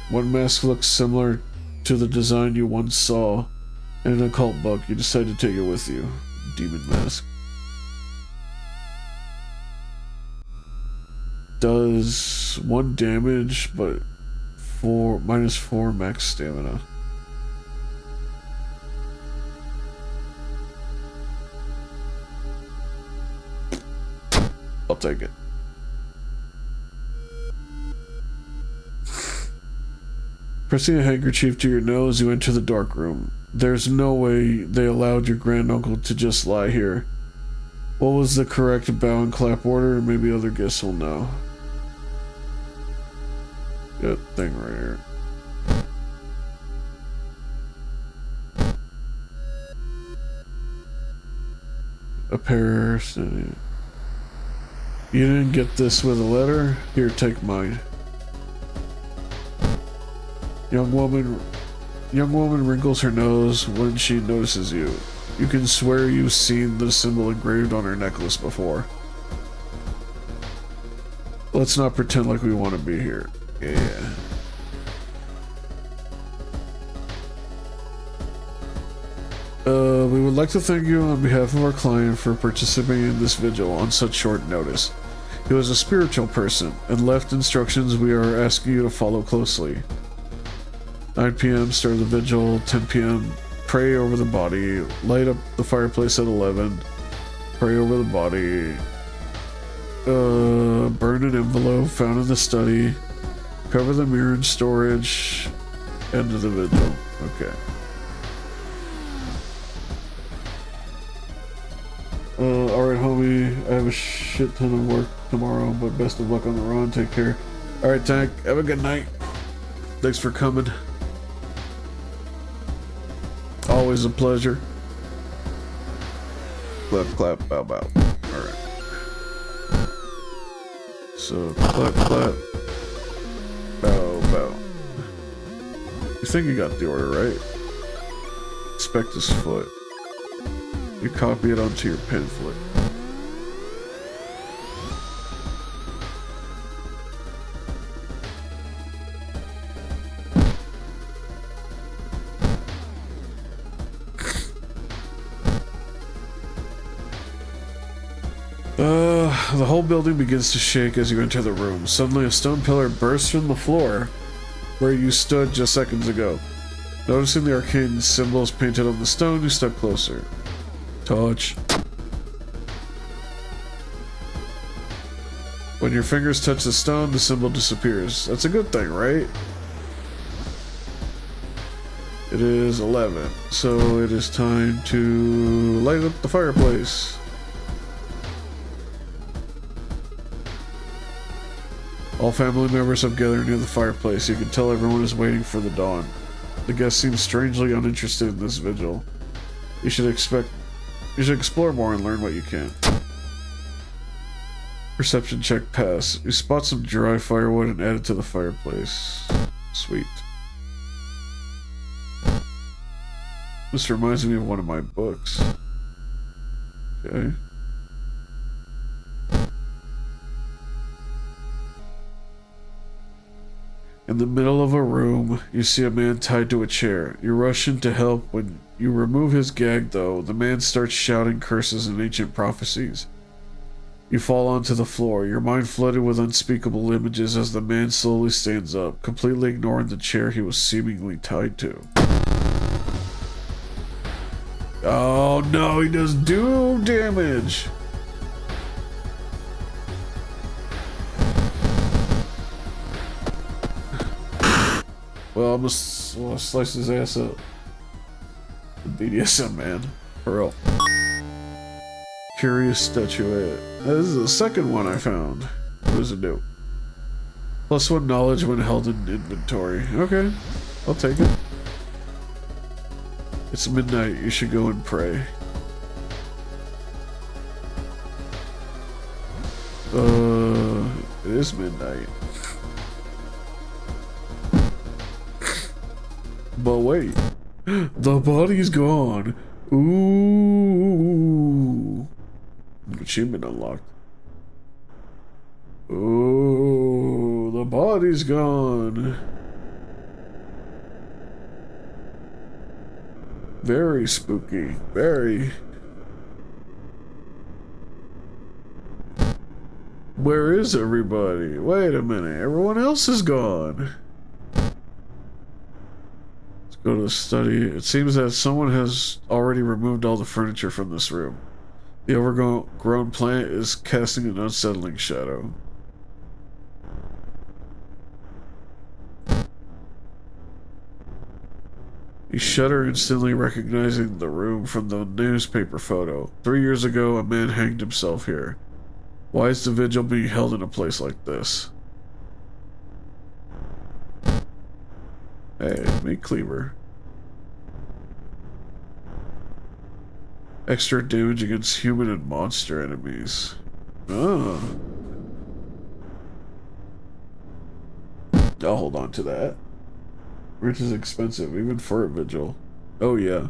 One mask looks similar to the design you once saw in an occult book. You decide to take it with you. Demon mask. Does 1 damage, but -4 max stamina. I'll take it. Pressing a handkerchief to your nose, you enter the dark room. There's no way they allowed your granduncle to just lie here. What was the correct bow and clap order? Maybe other guests will know. Good thing right here. A pair. You didn't get this with a letter? Here, take mine. Young woman wrinkles her nose when she notices you. You can swear you've seen the symbol engraved on her necklace before. Let's not pretend like we want to be here. Yeah. We would like to thank you on behalf of our client for participating in this vigil on such short notice. He was a spiritual person and left instructions we are asking you to follow closely. 9 p.m. start the vigil. 10 p.m. pray over the body. Light up the fireplace at 11. Pray over the body. Burn an envelope found in the study. Cover the mirror in storage. End of the vigil. Okay. Alright, homie. I have a shit ton of work tomorrow, but best of luck on the run. Take care. Alright, Tank. Have a good night. Thanks for coming. Always a pleasure. Clap, clap, bow, bow. Alright. So, clap, clap. Bow, bow. You think you got the order, right? Inspect his foot. You copy it onto your pamphlet. The whole building begins to shake as you enter the room. Suddenly a stone pillar bursts from the floor where you stood just seconds ago. Noticing the arcane symbols painted on the stone, you step closer. Touch. When your fingers touch the stone, the symbol disappears. That's a good thing, right? It is 11, so it is time to light up the fireplace. All family members have gathered near the fireplace. You can tell everyone is waiting for the dawn. The guests seem strangely uninterested in this vigil. You should explore more and learn what you can. Perception check pass. You spot some dry firewood and add it to the fireplace. Sweet. This reminds me of one of my books. Okay. In the middle of a room, you see a man tied to a chair. You rush in to help. When you remove his gag, though, the man starts shouting curses and ancient prophecies. You fall onto the floor, your mind flooded with unspeakable images as the man slowly stands up, completely ignoring the chair he was seemingly tied to. Oh no, he does doom damage! Well, I'm gonna slice his ass up. The BDSM man. For real. Curious statuette. This is the second one I found. What does it do? +1 knowledge when held in inventory. Okay, I'll take it. It's midnight. You should go and pray. It is midnight. But wait, the body's gone. Ooh. Achievement unlocked. Ooh, the body's gone. Very spooky. Very. Where is everybody? Wait a minute. Everyone else is gone. Go to the study. It seems that someone has already removed all the furniture from this room. The overgrown plant is casting an unsettling shadow. You shudder, instantly recognizing the room from the newspaper photo. 3 years ago, a man hanged himself here. Why is the vigil being held in a place like this? Hey, meat cleaver. Extra damage against human and monster enemies. Oh. I'll hold on to that. Rich is expensive, even for a vigil. Oh yeah.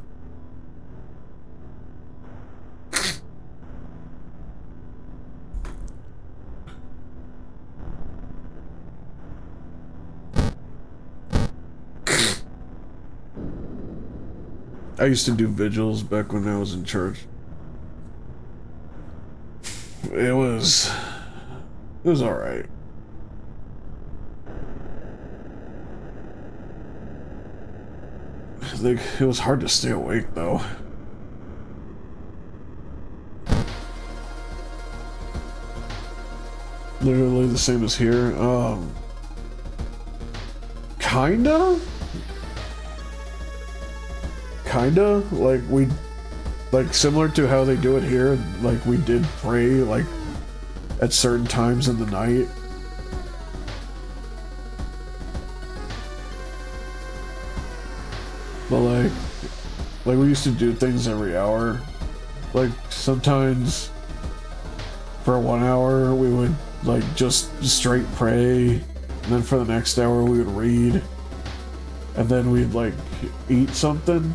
I used to do vigils back when I was in church. It was alright. It was hard to stay awake though. Literally the same as here. Kinda? Like similar to how they do it here, like we did pray like at certain times in the night. But like we used to do things every hour. Like sometimes for 1 hour we would like just straight pray, and then for the next hour we would read, and then we'd like eat something,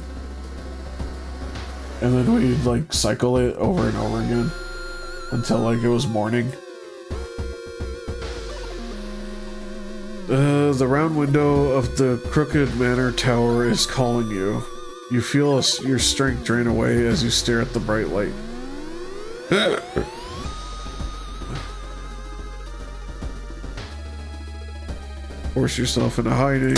and then we'd like cycle it over and over again until like it was morning. The round window of the Crooked Manor Tower is calling you. You feel your strength drain away as you stare at the bright light. Force yourself into hiding.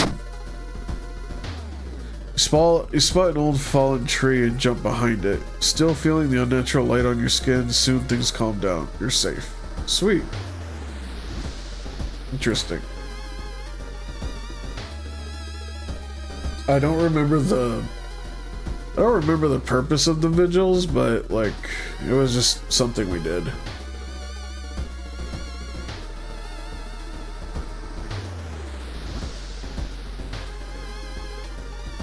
You spot an old fallen tree and jump behind it. Still feeling the unnatural light on your skin, soon things calm down. You're safe. Sweet. Interesting. I don't remember the purpose of the vigils, but like it was just something we did.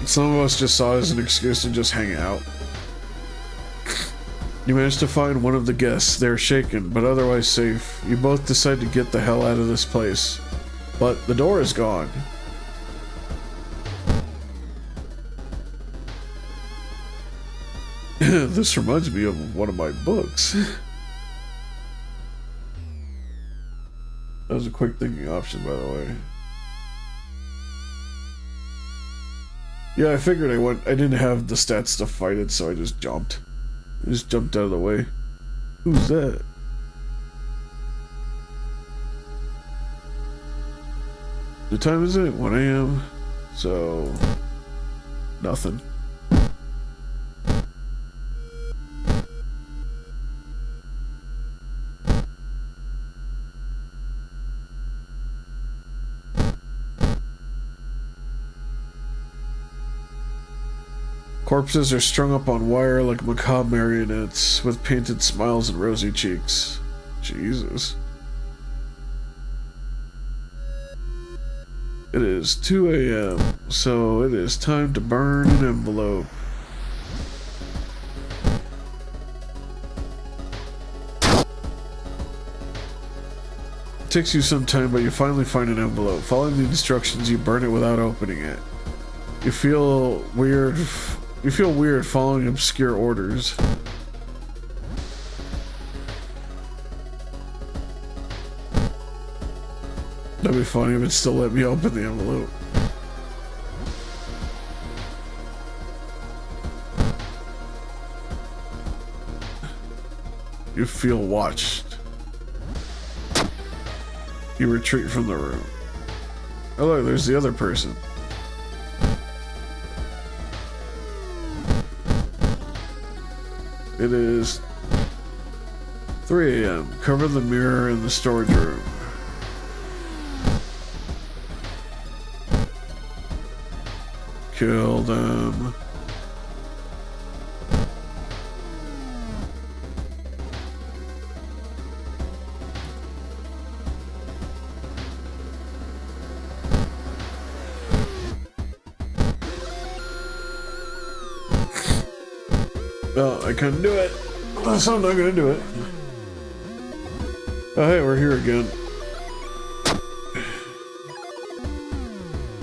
Some of us just saw it as an excuse to just hang out. You managed to find one of the guests. They're shaken, but otherwise safe. You both decide to get the hell out of this place. But the door is gone. This reminds me of one of my books. That was a quick thinking option, by the way. Yeah, I figured I didn't have the stats to fight it, so I just jumped. I just jumped out of the way. Who's that? What time is it? 1 AM? So... nothing. Corpses are strung up on wire like macabre marionettes, with painted smiles and rosy cheeks. Jesus. It is 2 AM, so it is time to burn an envelope. It takes you some time, but you finally find an envelope. Following the instructions, you burn it without opening it. You feel weird following obscure orders. That'd be funny if it still let me open the envelope. You feel watched. You retreat from the room. Oh look, there's the other person. It is 3 AM. Cover the mirror in the storage room. Kill them. Well, I couldn't do it. So I'm not gonna do it. Oh hey, we're here again.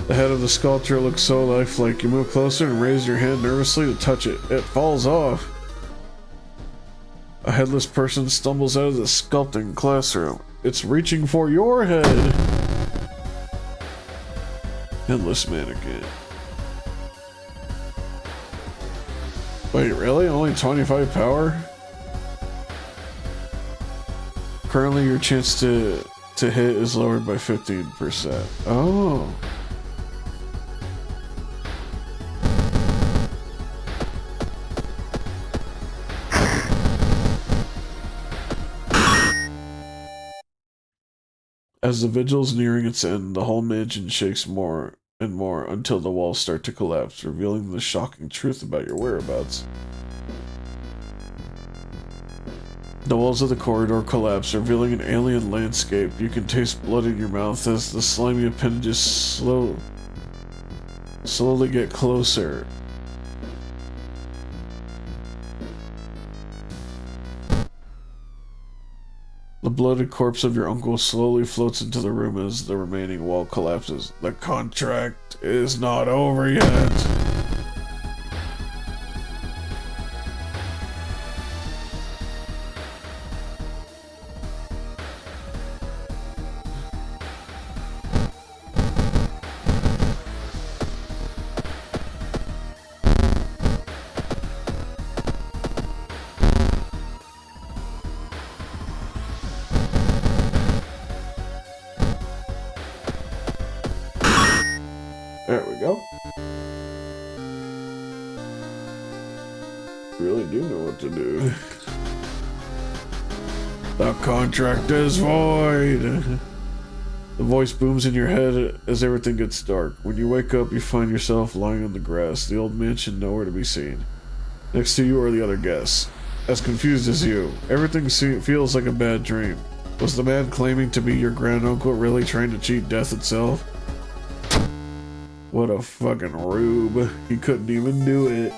The head of the sculpture looks so lifelike. You move closer and raise your hand nervously to touch it. It falls off. A headless person stumbles out of the sculpting classroom. It's reaching for your head. Headless mannequin. Wait, really? Only 25 power? Currently, your chance to hit is lowered by 15%. Oh. As the vigil is nearing its end, the whole mansion shakes more and more until the walls start to collapse, revealing the shocking truth about your whereabouts. The walls of the corridor collapse, revealing an alien landscape. You can taste blood in your mouth as the slimy appendages slowly get closer. The bloated corpse of your uncle slowly floats into the room as the remaining wall collapses. The contract is not over yet. There we go. Really do know what to do. The contract is void. The voice booms in your head as everything gets dark. When you wake up, you find yourself lying on the grass, the old mansion nowhere to be seen. Next to you are the other guests, as confused as you. Everything feels like a bad dream. Was the man claiming to be your granduncle really trying to cheat death itself? What a fucking rube. He couldn't even do it.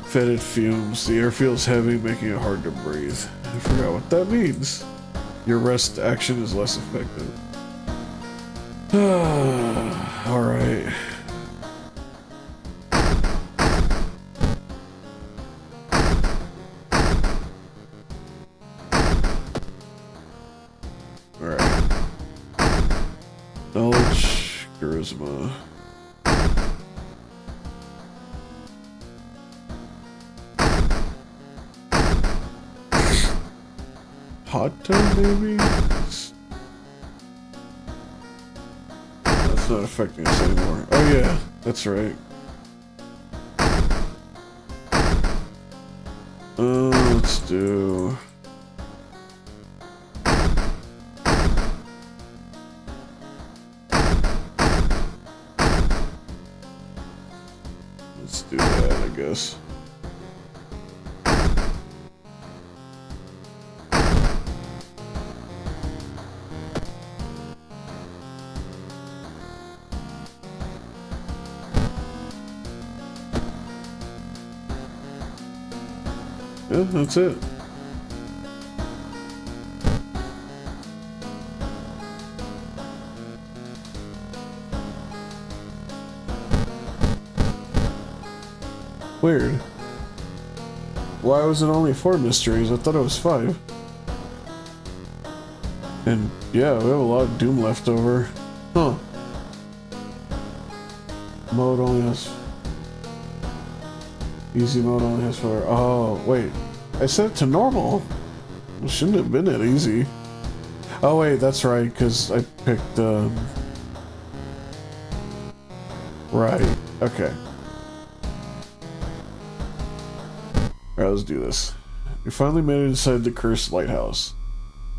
Fetid fumes. The air feels heavy, making it hard to breathe. I forgot what that means. Your rest action is less effective. Alright. Knowledge, charisma. Hot tub, maybe? That's not affecting us anymore. Oh yeah, that's right. Let's do... Let's do that, I guess. Yeah, that's it. Weird. Why was it only 4 mysteries? I thought it was 5. And yeah, we have a lot of Doom left over. Huh. Mode only has... Easy mode only has 4. Oh, wait. I set it to normal. It shouldn't have been that easy. Oh wait, that's right, because I picked, Right. Okay. Alright, let's do this. You finally made it inside the cursed lighthouse.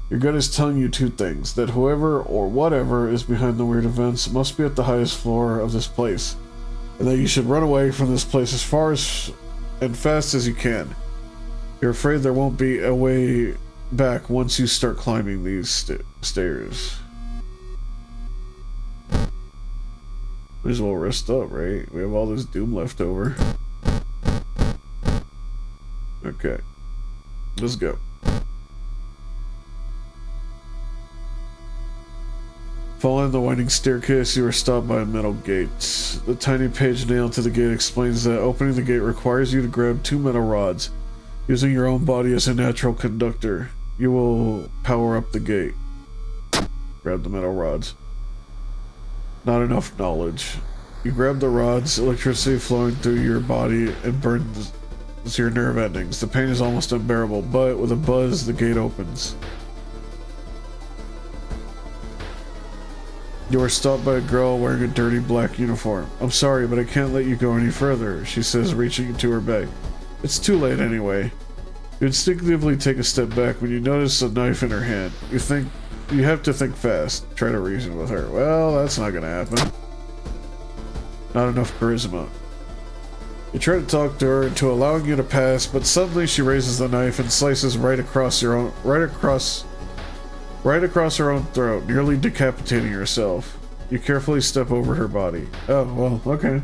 Your gut is telling you two things: that whoever or whatever is behind the weird events must be at the highest floor of this place, and that you should run away from this place as far as and fast as you can. You're afraid there won't be a way back once you start climbing these stairs. Might as well rest up, right? We have all this doom left over. Okay. Let's go. Following the winding staircase, you are stopped by a metal gate. The tiny page nailed to the gate explains that opening the gate requires you to grab 2 metal rods. Using your own body as a natural conductor, you will power up the gate. Grab the metal rods. Not enough knowledge. You grab the rods, electricity flowing through your body and burns your nerve endings. The pain is almost unbearable, but with a buzz, the gate opens. You are stopped by a girl wearing a dirty black uniform. I'm sorry, but I can't let you go any further, she says, reaching into her bag. It's too late anyway. You instinctively take a step back when you notice a knife in her hand. You have to think fast. Try to reason with her. Well, that's not gonna happen. Not enough charisma. You try to talk to her into allowing you to pass, but suddenly she raises the knife and slices right across her own throat, nearly decapitating herself. You carefully step over her body. Oh, well, okay.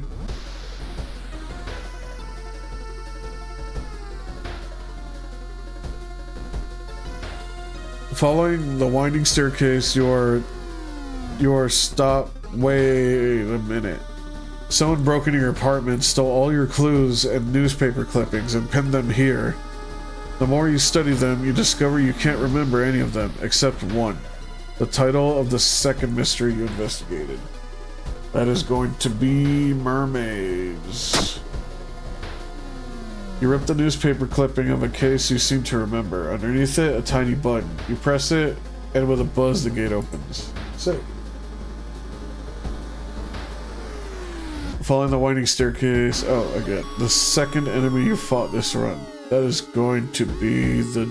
Following the winding staircase, you are stopped. Wait a minute. Someone broke into your apartment, stole all your clues and newspaper clippings, and pinned them here. The more you study them, you discover you can't remember any of them, except one. The title of the second mystery you investigated. That is going to be mermaids. You rip the newspaper clipping of a case you seem to remember. Underneath it, a tiny button. You press it, and with a buzz, the gate opens. Sick. Following the winding staircase. Oh, again. The second enemy you fought this run. That is going to be the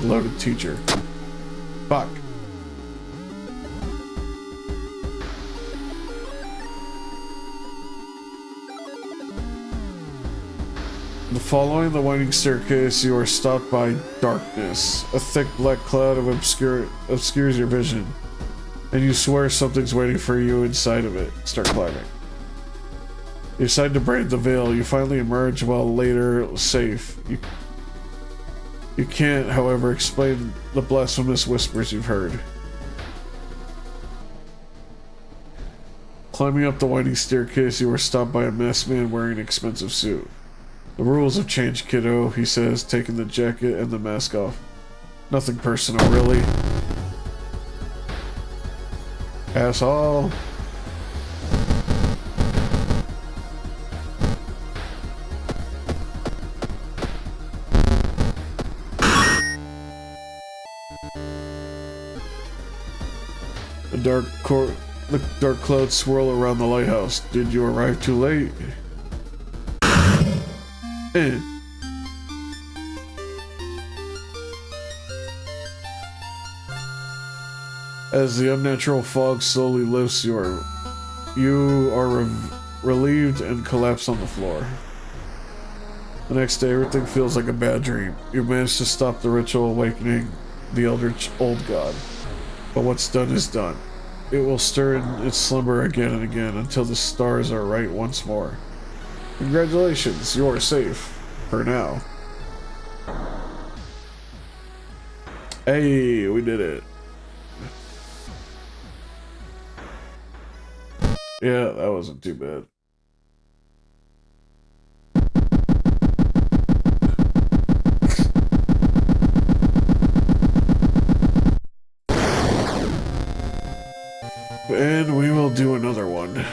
bloated teacher. Fuck. Following the winding staircase, you are stopped by darkness. A thick black cloud of obscures your vision, and you swear something's waiting for you inside of it. Start climbing. You decide to brave the veil. You finally emerge, while later safe. You can't, however, explain the blasphemous whispers you've heard. Climbing up the winding staircase, you are stopped by a masked man wearing an expensive suit. The rules have changed, kiddo, he says, taking the jacket and the mask off. Nothing personal, really. Asshole. The dark clouds swirl around the lighthouse. Did you arrive too late? As the unnatural fog slowly lifts, you are relieved and collapse on the floor. The next day, everything feels like a bad dream. You managed to stop the ritual awakening the eldritch old god. But what's done is done. It will stir in its slumber again and again until the stars are right once more. Congratulations, you are safe. For now. Hey, we did it. Yeah, that wasn't too bad. And we will do another one.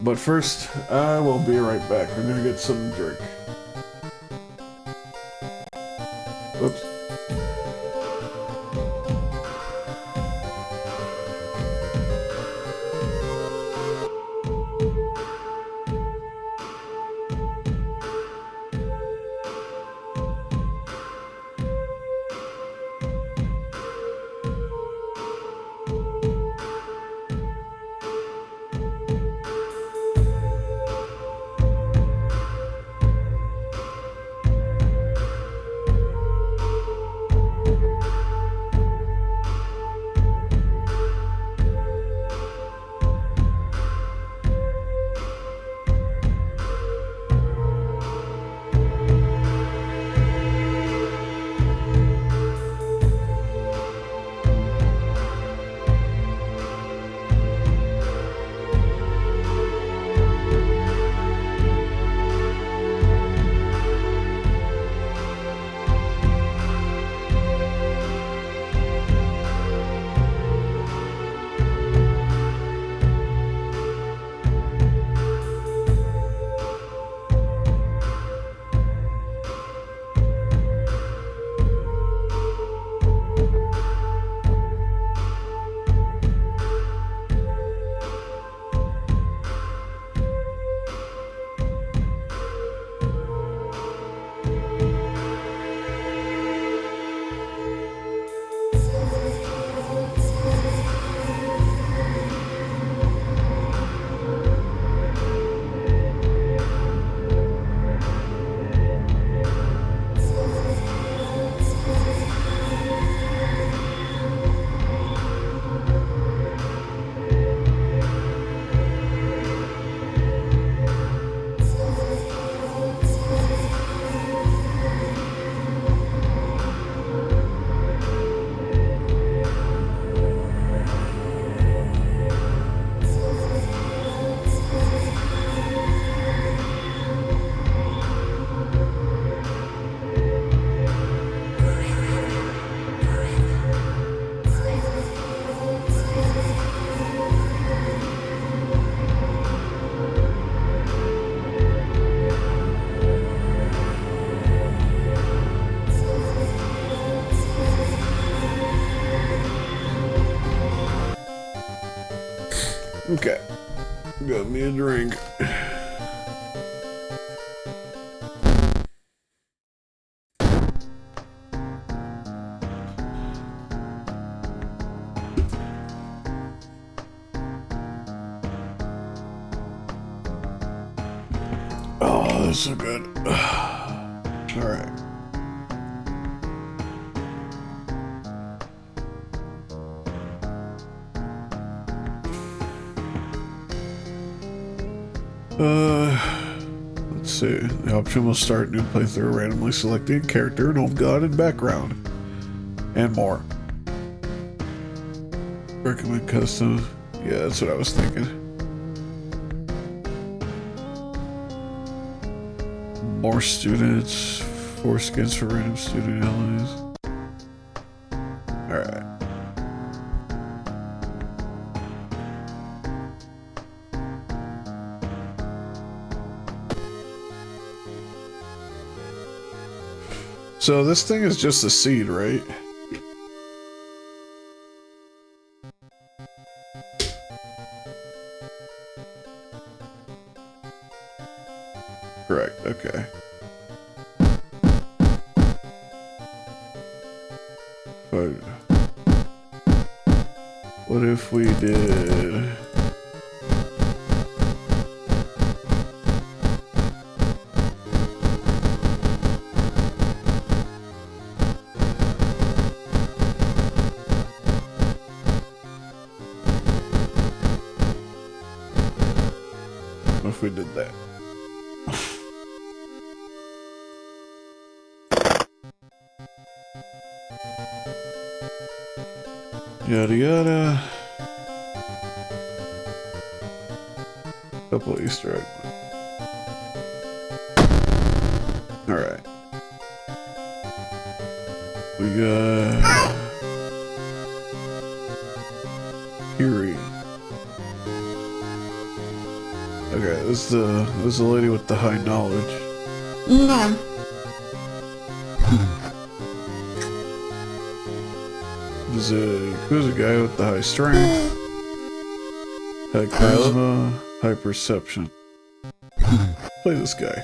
But first, I will be right back. I'm gonna get some drink. Whoops. me a drink. Oh, that's so good. All right. Let's see. The option will start new playthrough randomly selecting a character, home god, and background, and more. Recommend custom. Yeah, that's what I was thinking. More students, 4 skins for random student allies. Alright. So this thing is just a seed, right? Correct, okay. But what if we did... What if we did that? Yada yada. Couple Easter egg. Alright. We got Fury. Okay, this is the lady with the high knowledge. No. Who's a guy with the high strength, high charisma, high perception. Play this guy.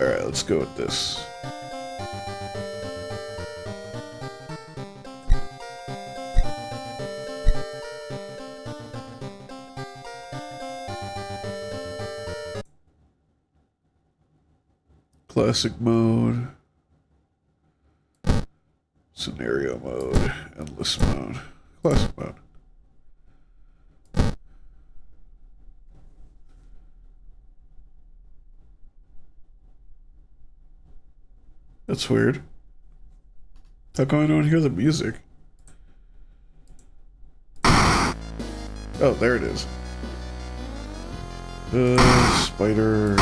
Alright, let's go with this. Classic mode, scenario mode, endless mode, classic mode. That's weird. How come I don't hear the music? Oh, there it is. Spider.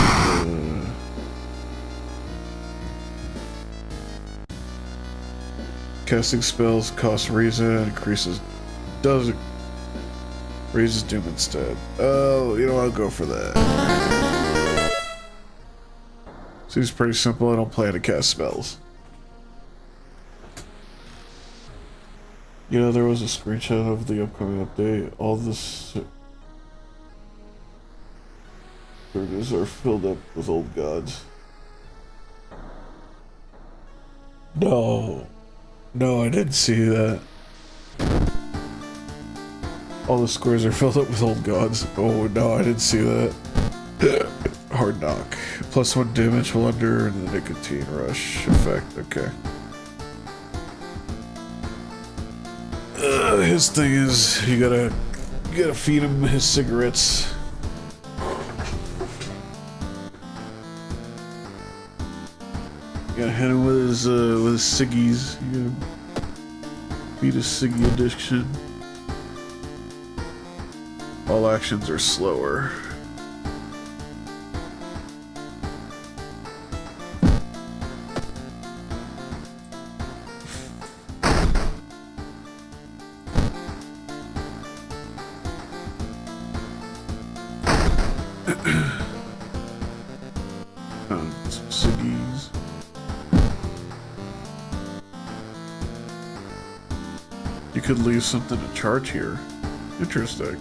Casting spells cost reason, increases. Raises doom instead. Oh, you know, I'll go for that. Seems pretty simple. I don't plan to cast spells. You know, there was a screenshot of the upcoming update. All the servers are filled up with old gods. No. No, I didn't see that. All the squares are filled up with old gods. Oh, no, I didn't see that. Hard knock. +1 damage while under the nicotine rush effect. Okay. His thing is you gotta feed him his cigarettes. gotta hit him with his ciggies. You gotta beat his ciggy addiction. All actions are slower. Some ciggies. You could leave something to charge here. Interesting.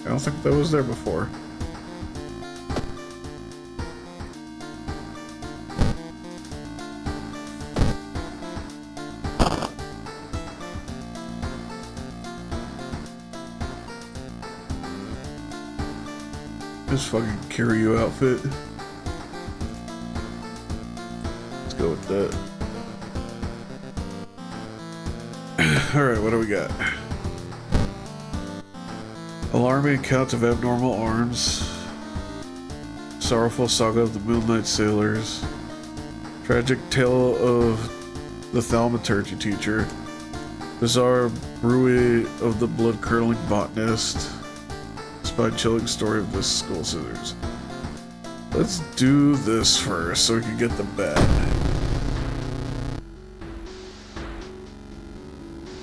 I don't think that was there before. This fucking carry you outfit. Let's go with that. Alright, what do we got? Alarming account of abnormal arms. Sorrowful saga of the Moonlight Sailors. Tragic tale of the thaumaturgy teacher. Bizarre brewery of the blood-curdling botanist. Spine-chilling story of the school scissors. Let's do this first so we can get the bat.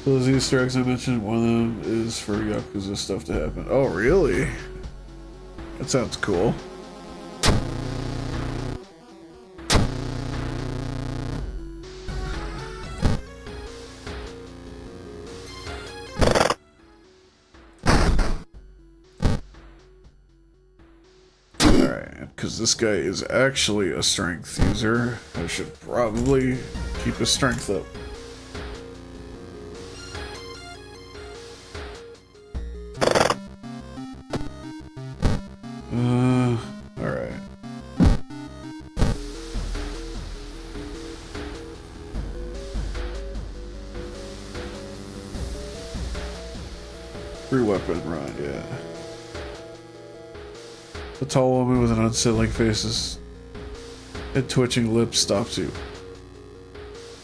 Those Easter eggs I mentioned, one of them is for Yakuza stuff to happen. Oh, really? That sounds cool. Alright, because this guy is actually a strength user, I should probably keep his strength up. Alright. Free weapon run, yeah. The tall woman with an unsettling face and twitching lips stops you.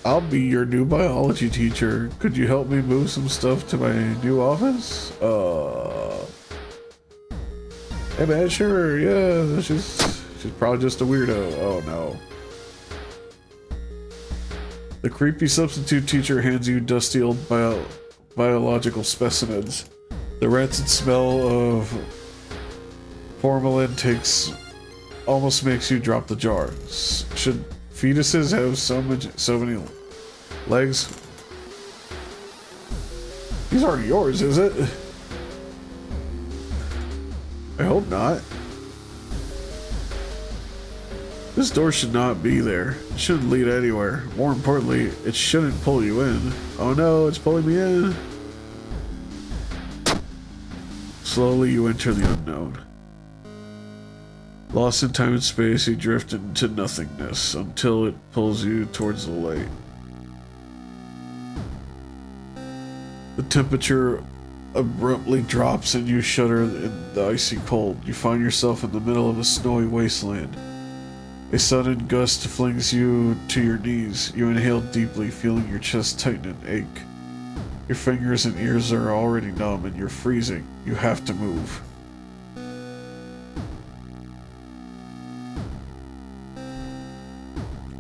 I'll be your new biology teacher. Could you help me move some stuff to my new office? Hey man, sure, yeah, she's probably just a weirdo. Oh no. The creepy substitute teacher hands you dusty old biological specimens. The rancid smell of formalin almost makes you drop the jar. Should fetuses have so many legs? These aren't yours, is it? I hope not. This door should not be there. It shouldn't lead anywhere. More importantly, it shouldn't pull you in. Oh no, it's pulling me in. Slowly you enter the unknown. Lost in time and space, you drift into nothingness until it pulls you towards the light. The temperature abruptly drops and you shudder in the icy cold. You find yourself in the middle of a snowy wasteland. A sudden gust flings you to your knees. You inhale deeply, feeling your chest tighten and ache. Your fingers and ears are already numb and you're freezing. You have to move.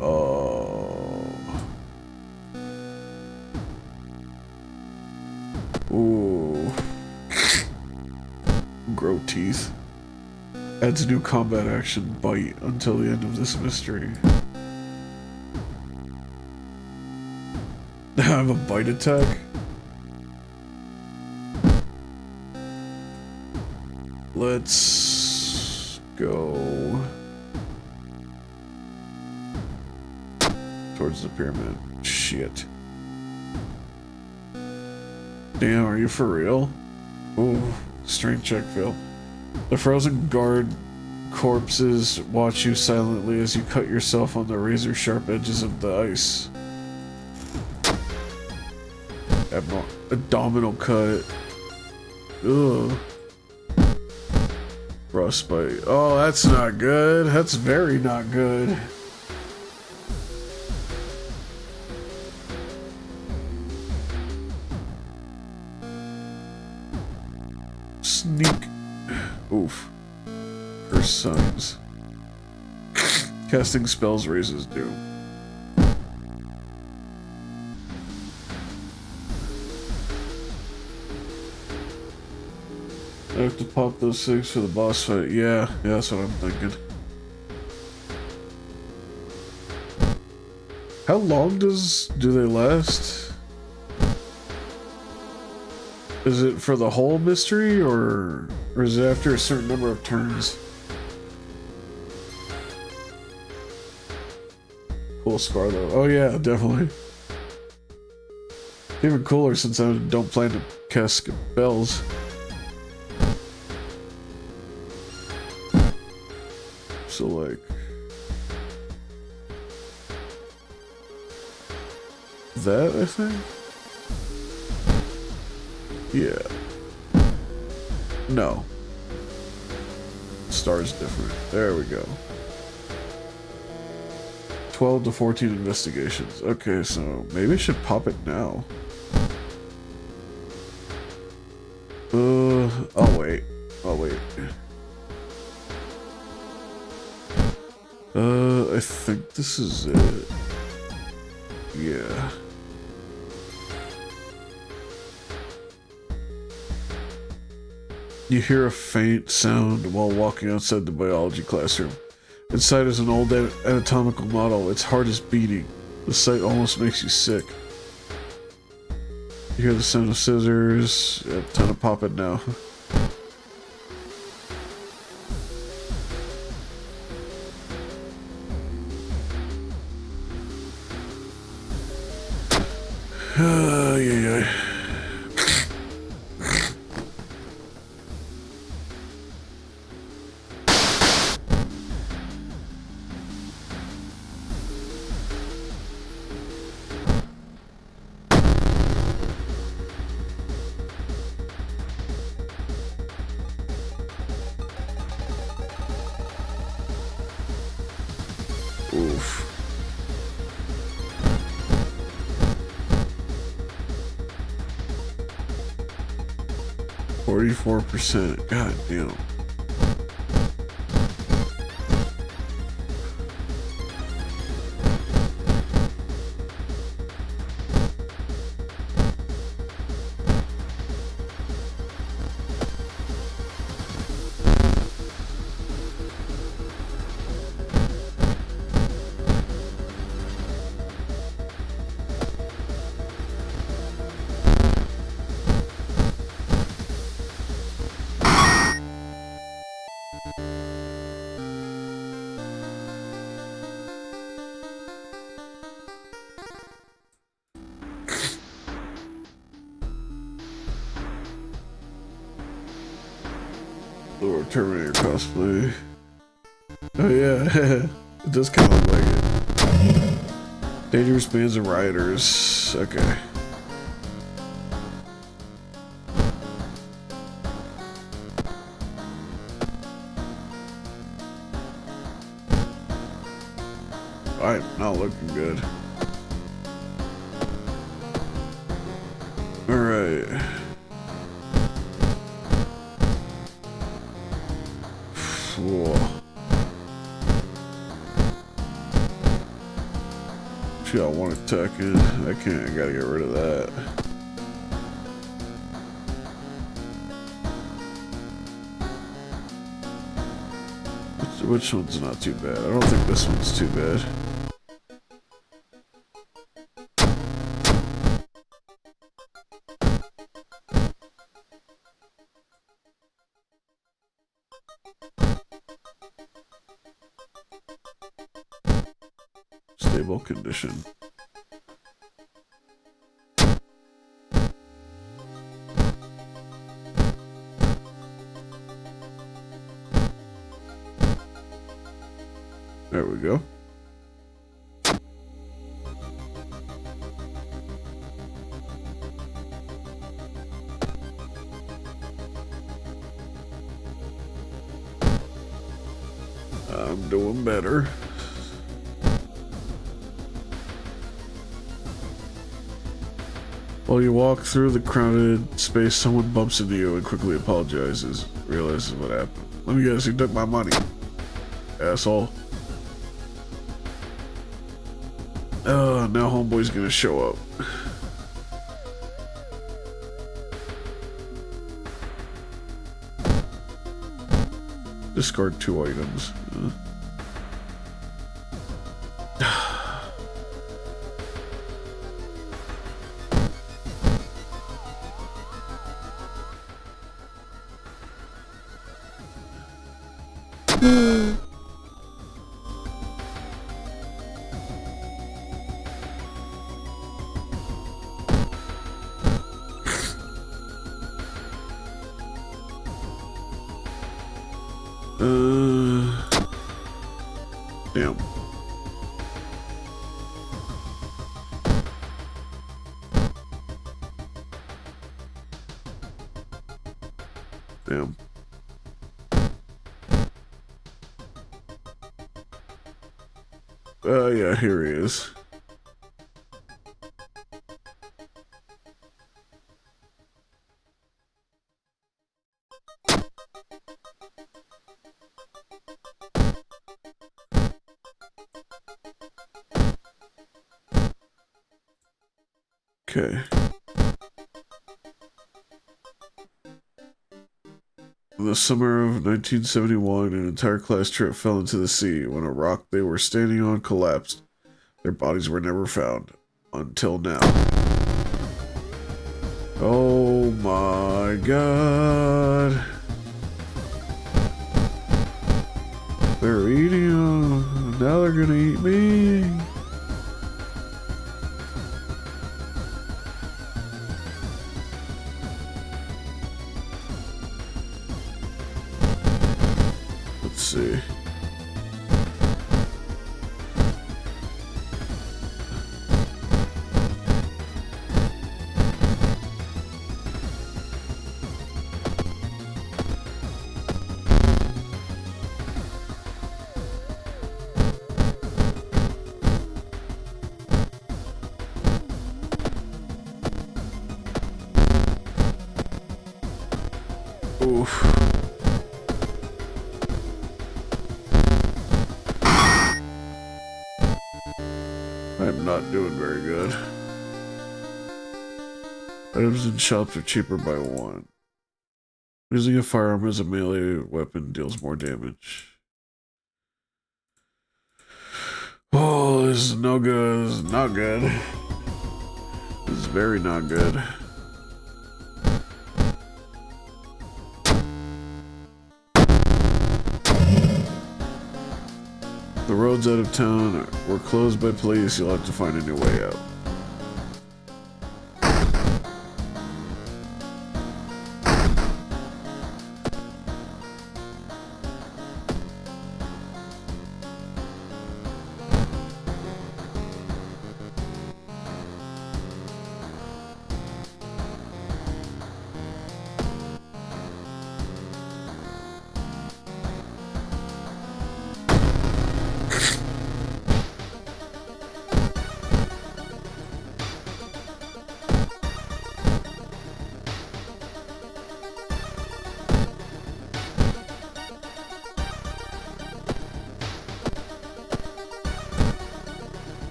Oh. Ooh. Grow teeth. Adds new combat action, bite, until the end of this mystery. I have a bite attack? Let's go towards the pyramid. Shit. Damn, are you for real? Ooh, strength check fail. The frozen guard corpses watch you silently as you cut yourself on the razor-sharp edges of the ice. Abdominal cut. Ugh. Frostbite. Oh, that's not good. That's very not good. Sneak. Oof. Curse signs. Casting spells raises doom. I have to pop those things for the boss fight. Yeah, that's what I'm thinking. How long do they last? Is it for the whole mystery, or is it after a certain number of turns? Cool scar though. Oh yeah, definitely. Even cooler since I don't plan to cast spells. So like that, I think? Yeah. No. Star's different. There we go. 12 to 14 investigations. Okay, so maybe I should pop it now. I'll wait. I think this is it. Yeah. You hear a faint sound while walking outside the biology classroom. Inside is an old anatomical model. Its heart is beating. The sight almost makes you sick. You hear the sound of scissors. Yeah, time to pop it now. Yeah. Oof. 44%. God damn. Or Terminator cosplay. Oh yeah, it does kind of look like it. Dangerous bands of rioters. Okay. I'm not looking good. All right. Whoa. She got one attack in. I can't. I gotta get rid of that. Which one's not too bad? I don't think this one's too bad. Stable condition. There we go. I'm doing better. While you walk through the crowded space, someone bumps into you and quickly apologizes. Realizes what happened. Let me guess, you took my money. Asshole. Oh, now homeboy's gonna show up. Discard 2 items. Damn. Damn. Yeah, here he is. Okay. In the summer of 1971, an entire class trip fell into the sea when a rock they were standing on collapsed. Their bodies were never found. Until now. Oh my god. They're eating them. Now they're gonna eat me. Let's see. Oof. I'm not doing very good. Items in shops are cheaper by 1. Using a firearm as a melee weapon deals more damage. Oh, this is no good. This is not good. This is very not good. The roads out of town were closed by police. You'll have to find a new way out.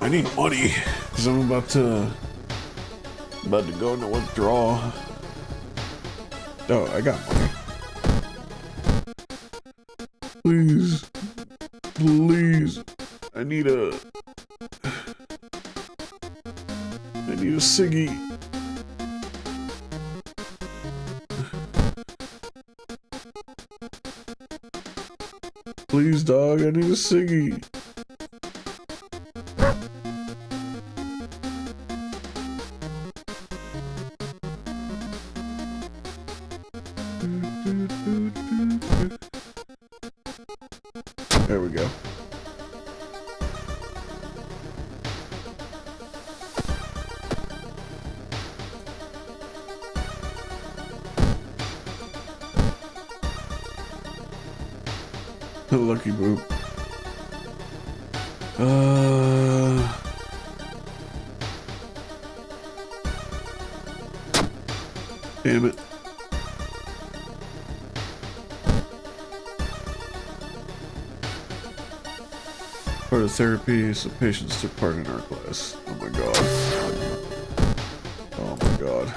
I need money because I'm about to go into withdrawal. Oh, I got money. Please, please, I need a ciggy. Please, dog, I need a ciggy. There we go. Lucky boop. Damn it. Part of therapy, so patients took part in our class. Oh my god. Oh my god.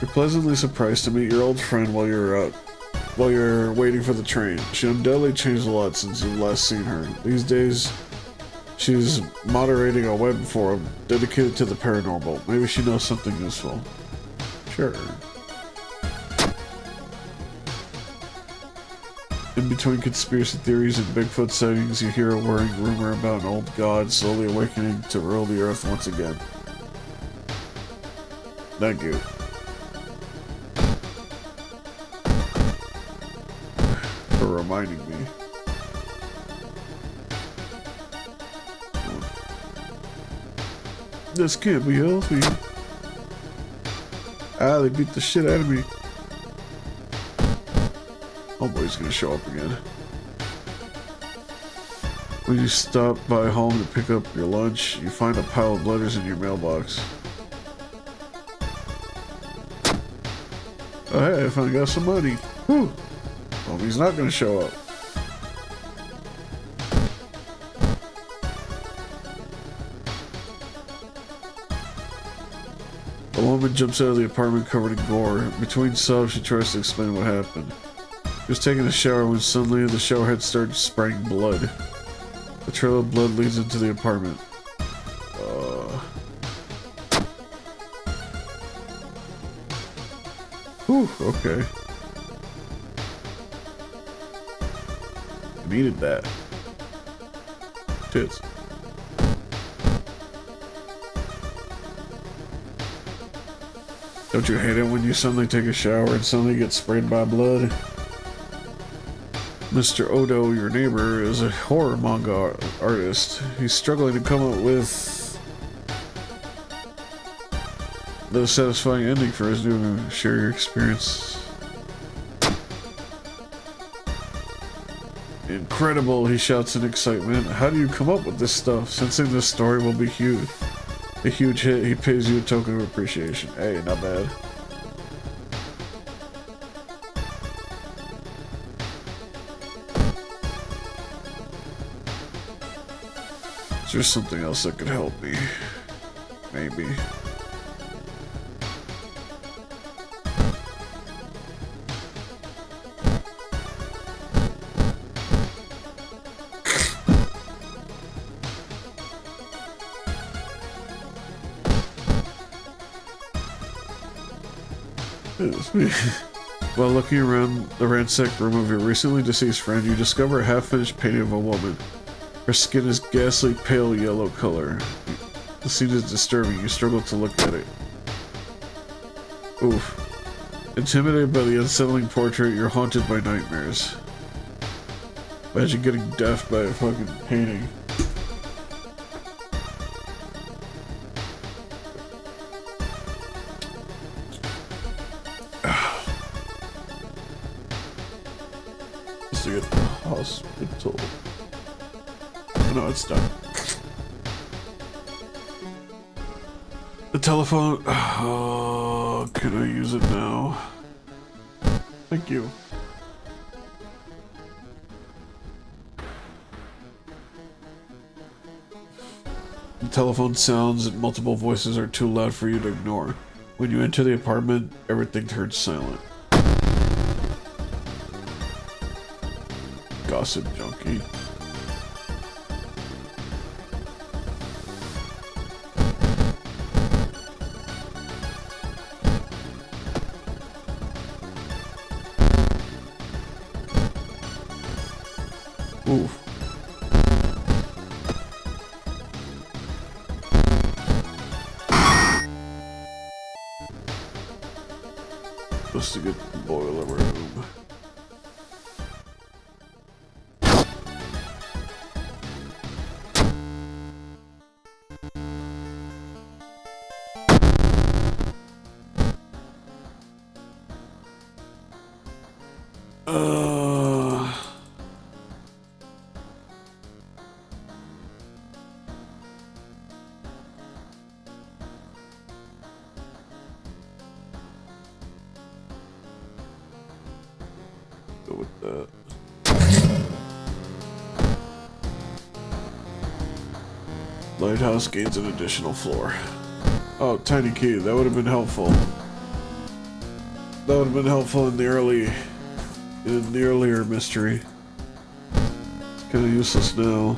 You're pleasantly surprised to meet your old friend while you're waiting for the train. She undoubtedly changed a lot since you've last seen her. These days, she's moderating a web forum dedicated to the paranormal. Maybe she knows something useful. Sure. In between conspiracy theories and Bigfoot sightings, you hear a worrying rumor about an old god slowly awakening to rule the earth once again. Thank you. For reminding me. This can't be healthy. Ah, they beat the shit out of me. Oh boy, he's gonna show up again. When you stop by home to pick up your lunch, you find a pile of letters in your mailbox. Oh hey, I finally got some money. Whew. Well, he's not gonna show up. A woman jumps out of the apartment covered in gore. Between sobs, she tries to explain what happened. She was taking a shower when suddenly the showerhead started spraying blood. The trail of blood leads into the apartment. Whew, okay. Needed that. Tits. Don't you hate it when you suddenly take a shower and suddenly get sprayed by blood? Mr. Odo, your neighbor, is a horror manga artist. He's struggling to come up with the satisfying ending for his new share your experience. Incredible, he shouts in excitement. How do you come up with this stuff? Sensing this story will be huge. A huge hit, he pays you a token of appreciation. Hey, not bad. Is there something else that could help me? Maybe. It's me. While looking around the ransacked room of your recently deceased friend, you discover a half-finished painting of a woman. Her skin is ghastly pale yellow color. The scene is disturbing. You struggle to look at it. Oof. Intimidated by the unsettling portrait, you're haunted by nightmares. Imagine getting deafed by a fucking painting. Just to get to the hospital. No, it's done. The telephone. Oh, can I use it now? Thank you. The telephone sounds and multiple voices are too loud for you to ignore. When you enter the apartment, everything turns silent. Gossip junkie. Oof. Just to get the boiler room. Lighthouse gains an additional floor. Oh, tiny key. That would have been helpful. That would have been helpful in the earlier mystery. It's kind of useless now.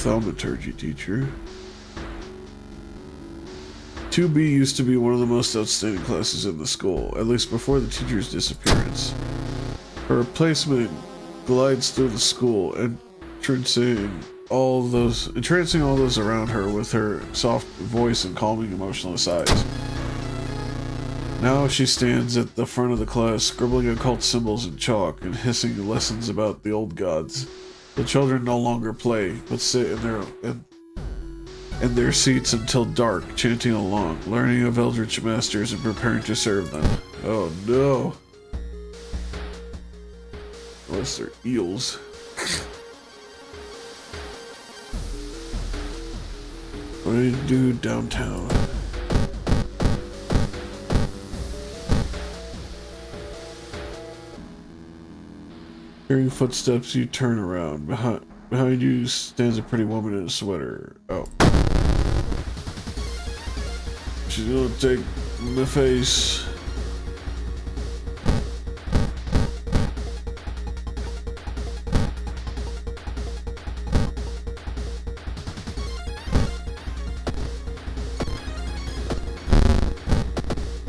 Thaumaturgy teacher. 2B used to be one of the most outstanding classes in the school, at least before the teacher's disappearance. Her replacement glides through the school, entrancing all those around her with her soft voice and calming, emotionless eyes. Now she stands at the front of the class, scribbling occult symbols in chalk and hissing lessons about the old gods. The children no longer play, but sit in their seats until dark, chanting along, learning of eldritch masters and preparing to serve them. Oh no. Unless they're eels. What do you do downtown? Hearing footsteps, you turn around. Behind you stands a pretty woman in a sweater. Oh. She's gonna take my face.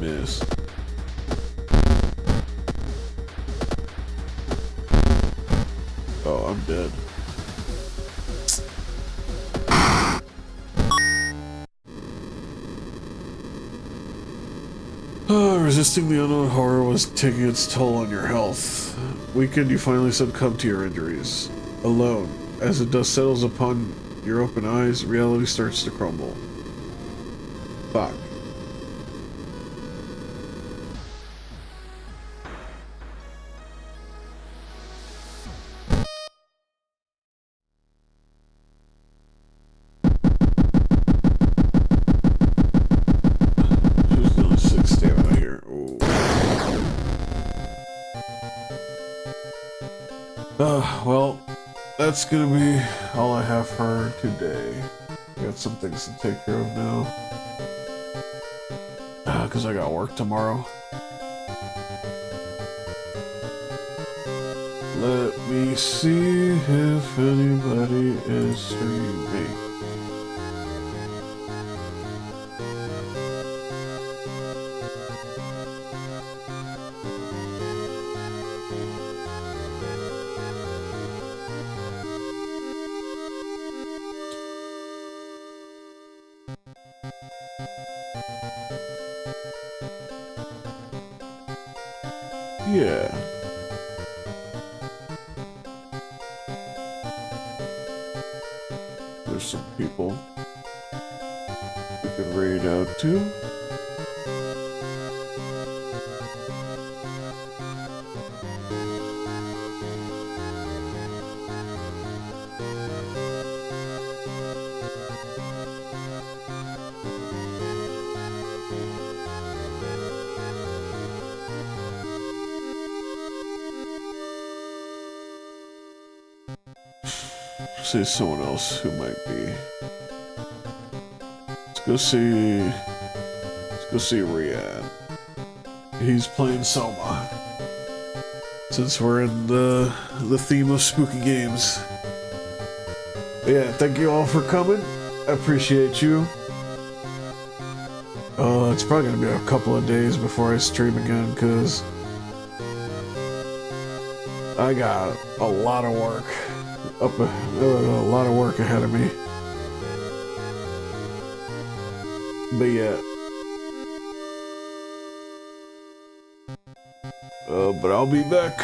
Miss. Oh, I'm dead. Resisting the unknown horror was taking its toll on your health. Weakened, you finally succumb to your injuries. Alone, as the dust settles upon your open eyes, reality starts to crumble. Fuck. Well, that's gonna be all I have for today. I got some things to take care of now. Because I got work tomorrow. Let me see if anybody is streaming. Yeah. There's some people we could raid out to. Say someone else who might be. Let's go see Riyadh. He's playing Soma. Since we're in the theme of spooky games. But yeah, thank you all for coming. I appreciate you. It's probably gonna be a couple of days before I stream again because I got a lot of work. A lot of work ahead of me. But yeah. But I'll be back.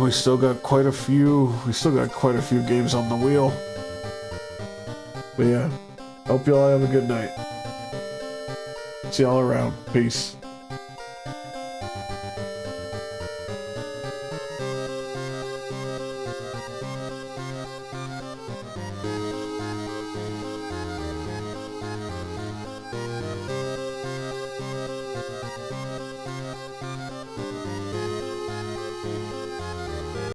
We still got quite a few games on the wheel. But yeah. Hope you all have a good night. See y'all around. Peace.